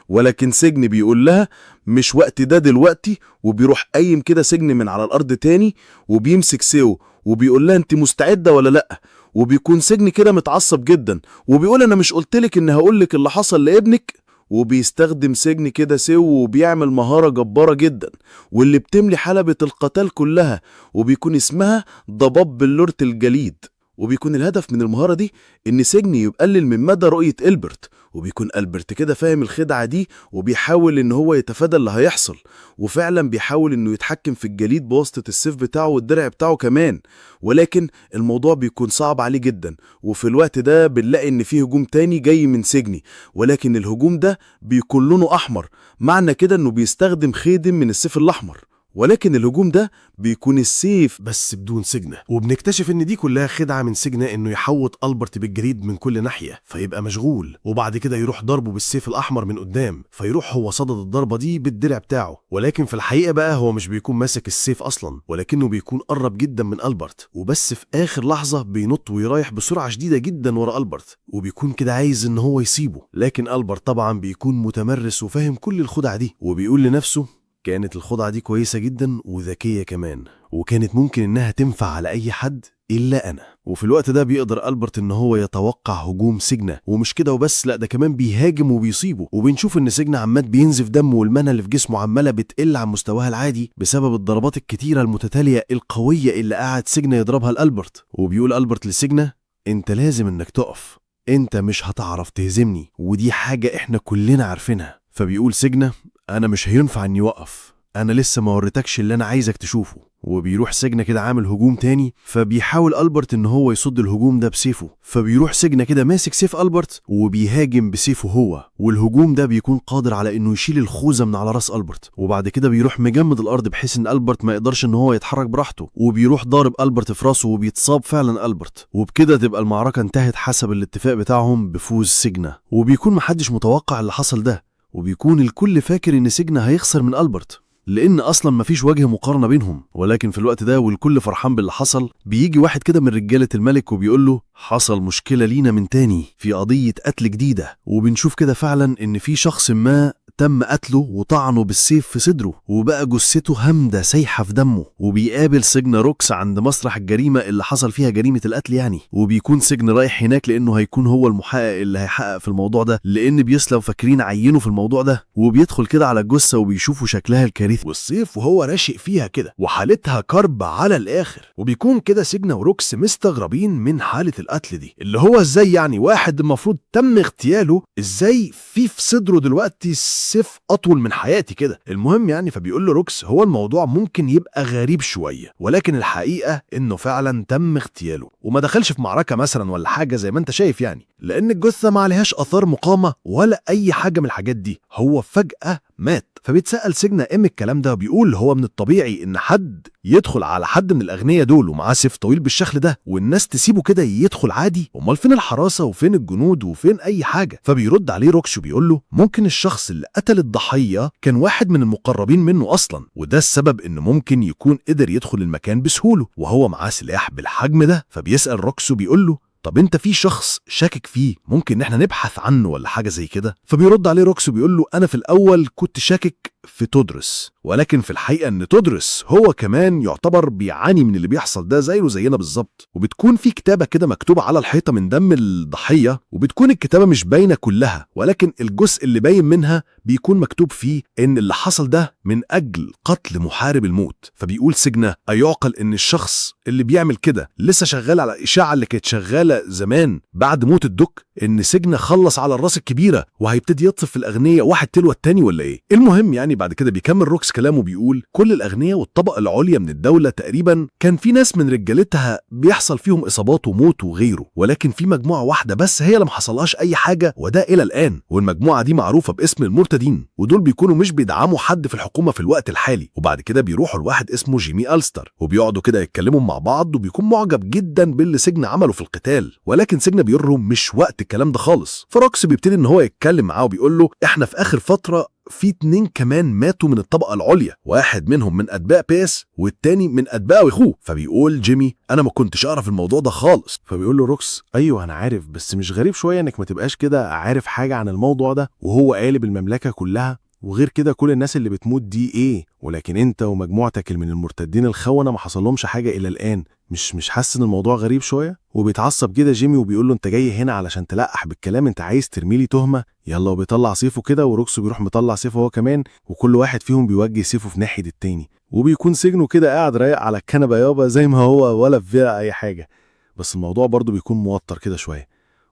ولكن سجن بيقول لها مش وقت ده دلوقتي، وبيروح قايم كده سجن من على الارض تاني، وبيمسك سيو وبيقول لها انت مستعدة ولا لا؟ وبيكون سجن كده متعصب جدا، وبيقول انا مش قلتلك ان هقولك اللي حصل لابنك؟ وبيستخدم سجن كده سيو وبيعمل مهارة جبارة جدا، واللي بتملي حلبة القتال كلها، وبيكون اسمها ضباب بلورة الجليد. وبيكون الهدف من المهارة دي ان سجن يقلل من مدى رؤية ألبرت، وبيكون ألبرت كده فاهم الخدعة دي، وبيحاول ان هو يتفادى اللي هيحصل، وفعلا بيحاول انه يتحكم في الجليد بواسطة السيف بتاعه والدرع بتاعه كمان. ولكن الموضوع بيكون صعب عليه جدا، وفي الوقت ده بنلاقي ان فيه هجوم تاني جاي من سجني، ولكن الهجوم ده بيكون لونه احمر، معنى كده انه بيستخدم خيدم من السيف الاحمر، ولكن الهجوم ده بيكون السيف بس بدون سجنة. وبنكتشف ان دي كلها خدعة من سجنة انه يحوط ألبرت بالجليد من كل ناحية فيبقى مشغول، وبعد كده يروح ضربه بالسيف الأحمر من قدام، فيروح هو صدد الضربة دي بالدرع بتاعه. ولكن في الحقيقة بقى هو مش بيكون ماسك السيف أصلا، ولكنه بيكون قرب جدا من ألبرت، وبس في آخر لحظة بينط ويرايح بسرعة شديدة جدا ورا ألبرت، وبيكون كده عايز ان هو يصيبه. لكن ألبرت طبعا بيكون متمرس وفاهم كل الخدع دي، وبيقول لنفسه كانت الخدعة دي كويسة جدا وذكية كمان، وكانت ممكن انها تنفع على اي حد الا انا. وفي الوقت ده بيقدر ألبرت ان هو يتوقع هجوم سجنة، ومش كده وبس، لا ده كمان بيهاجم وبيصيبه. وبنشوف ان سجنة عمال بينزف دم، والمنى اللي في جسمه عمالة بتقل عن مستواها العادي بسبب الضربات الكتيرة المتتالية القوية اللي قاعد سجنة يضربها لألبرت. وبيقول ألبرت لسجنة انت لازم انك تقف، انت مش هتعرف تهزمني، ودي حاجة احنا كلنا عارفينها. فبيقول سجنة انا مش هينفع اني اوقف، انا لسه ما وريتكش اللي انا عايزك تشوفه. وبيروح سجنة كده عامل هجوم تاني، فبيحاول ألبرت ان هو يصد الهجوم ده بسيفه، فبيروح سجنة كده ماسك سيف ألبرت وبيهاجم بسيفه هو، والهجوم ده بيكون قادر على انه يشيل الخوذة من على راس ألبرت. وبعد كده بيروح مجمد الارض بحيث ان ألبرت ما يقدرش ان هو يتحرك براحته، وبيروح ضارب ألبرت في راسه وبيتصاب فعلا ألبرت. وبكده تبقى المعركة انتهت حسب الاتفاق بتاعهم بفوز سجنة، وبيكون محدش متوقع اللي حصل ده، وبيكون الكل فاكر ان سجنة هيخسر من ألبرت لان اصلا مفيش وجه مقارنه بينهم. ولكن في الوقت ده والكل فرحان باللي حصل، بيجي واحد كده من رجاله الملك وبيقول له حصل مشكله لينا من تاني في قضيه قتل جديده. وبنشوف كده فعلا ان في شخص ما تم قتله وطعنه بالسيف في صدره، وبقى جثته همدة سايحة في دمه. وبيقابل سجن روكس عند مسرح الجريمة اللي حصل فيها جريمة القتل يعني، وبيكون سجن رايح هناك لأنه هيكون هو المحقق اللي هيحقق في الموضوع ده، لأن بيسلم فاكرين عينه في الموضوع ده. وبيدخل كده على الجثة وبيشوفوا شكلها الكارثي، والسيف وهو راشق فيها كده وحالتها كرب على الآخر. وبيكون كده سجن وروكس مستغربين من حالة القتل دي، اللي هو ازاي يعني واحد المفروض تم اغتياله، ازاي في صدره دلوقتي سيف اطول من حياتي كده. المهم يعني فبيقول له روكس هو الموضوع ممكن يبقى غريب شويه، ولكن الحقيقه انه فعلا تم اغتياله وما دخلش في معركه مثلا ولا حاجه زي ما انت شايف يعني، لان الجثه ما عليهاش اثار مقاومه ولا اي حاجه من الحاجات دي، هو فجاه مات. فبيتسأل سجنة الكلام ده، وبيقول هو من الطبيعي ان حد يدخل على حد من الاغنياء دول ومعاه سيف طويل بالشكل ده والناس تسيبه كده يدخل عادي؟ امال فين الحراسه وفين الجنود وفين اي حاجه؟ فبيرد عليه روكش وبيقول له ممكن الشخص اللي قتل الضحيه كان واحد من المقربين منه اصلا، وده السبب انه ممكن يكون قدر يدخل المكان بسهوله وهو معاه سلاح بالحجم ده. فبيسأل روكش وبيقول له طب انت في شخص شاكك فيه ممكن ان احنا نبحث عنه ولا حاجة زي كده؟ فبيرد عليه روكس وبيقول له انا في الاول كنت شاكك في تودرس، ولكن في الحقيقة ان تودرس هو كمان يعتبر بيعاني من اللي بيحصل ده زيه زينا بالظبط. وبتكون في كتابة كده مكتوبة على الحيطة من دم الضحية، وبتكون الكتابة مش باينة كلها، ولكن الجزء اللي باين منها بيكون مكتوب فيه ان اللي حصل ده من اجل قتل محارب الموت. فبيقول سجنة أيعقل ان الشخص اللي بيعمل كده لسه شغال على الإشاعة اللي كانت شغالة زمان بعد موت الدك، ان سجنة خلص على الراس الكبيرة وهيبتدي يطف في الأغنياء واحد تلو التاني ولا ايه؟ المهم يعني بعد كده بيكمل روكس كلامه بيقول كل الأغنياء والطبقة العليا من الدولة تقريبا كان في ناس من رجالتها بيحصل فيهم إصابات وموت وغيره، ولكن في مجموعة واحدة بس هي اللي محصلهاش أي حاجة، وده إلى الآن. والمجموعة دي معروفة باسم المرتدين، ودول بيكونوا مش بيدعموا حد في الحكومة في الوقت الحالي. وبعد كده بيروحوا لواحد اسمه جيمي ألستر وبيقعدوا كده يتكلموا مع بعض، وبيكون معجب جدا باللي سجن عمله في القتال، ولكن سجن بيقول له مش وقت الكلام ده خالص. فروكس بيبتدي ان هو يتكلم معاه وبيقول له احنا في آخر فترة في 2 كمان ماتوا من الطبقة العليا، واحد منهم من أتباع بيس والتاني من أتباع أخوه. فبيقول جيمي أنا ما كنتش أعرف الموضوع ده خالص. فبيقول له روكس ايوه انا عارف، بس مش غريب شويه انك ما تبقاش كده عارف حاجه عن الموضوع ده وهو قالب المملكه كلها؟ وغير كده كل الناس اللي بتموت دي ايه؟ ولكن انت ومجموعتك من المرتدين الخونه ما حصلهمش حاجه الى الان. مش حاسس ان الموضوع غريب شويه؟ وبيتعصب كده جيمي وبيقول له انت جاي هنا علشان تلقح بالكلام، انت عايز ترمي لي تهمه؟ يلا. وبيطلع سيفه كده وروكس بيروح مطلع سيفه هو كمان، وكل واحد فيهم بيوجه سيفه في ناحيه التاني، وبيكون سجنه كده قاعد رايق على الكنبه يابا زي ما هو ولا في اي حاجه. بس الموضوع برضه بيكون موتر كده شويه،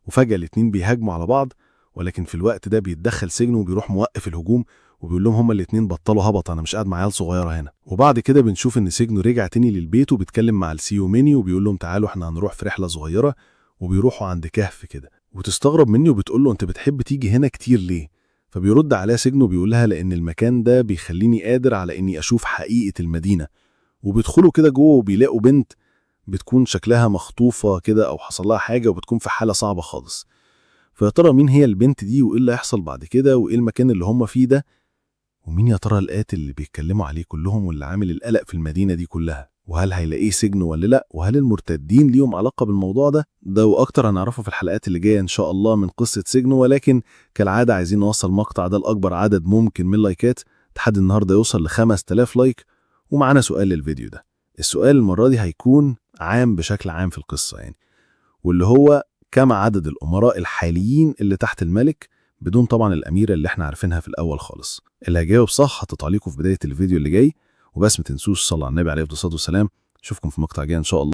وفجاه الاتنين بيهاجموا على بعض، ولكن في الوقت ده بيتدخل سجنه وبيروح موقف الهجوم وبيقول لهم هما الاتنين بطلوا هبط، انا مش قاعد مع عيال صغيره هنا. وبعد كده بنشوف ان سجنه رجع تاني للبيت وبيتكلم مع السيو ميني وبيقول لهم تعالوا احنا هنروح في رحله صغيره، وبيروحوا عند كهف كده. وتستغرب مني وبتقول له انت بتحب تيجي هنا كتير ليه؟ فبيرد عليها سجنه بيقول لها لان المكان ده بيخليني قادر على اني اشوف حقيقه المدينه. وبيدخلوا كده جوه وبيلاقوا بنت بتكون شكلها مخطوفه كده او حصل لها حاجه وبتكون في حاله صعبه خالص. فيا ترى مين هي البنت دي وايه اللي هيحصل بعد كده وايه المكان اللي هم فيه ده؟ ومين يا ترى القاتل اللي بيتكلموا عليه كلهم واللي عامل القلق في المدينة دي كلها؟ وهل هيلاقيه سجن ولا لا؟ وهل المرتدين ليهم علاقة بالموضوع ده واكتر هنعرفه في الحلقات اللي جاية ان شاء الله من قصة سجنه. ولكن كالعادة عايزين نوصل المقطع ده لأكبر عدد ممكن من اللايكات، تحدي النهاردة يوصل ل5000 لايك. ومعانا سؤال للفيديو ده. السؤال المرة دي هيكون عام بشكل عام في القصة يعني، واللي هو كم عدد الأمراء الحاليين اللي تحت الملك بدون طبعا الأميرة اللي احنا عارفينها في الأول خالص؟ اللي هيجاوب صح هتتعليقوا في بداية الفيديو اللي جاي، وبس ما تنسوش صلوا على النبي عليه الصلاة والسلام. اشوفكم في مقطع جاي ان شاء الله.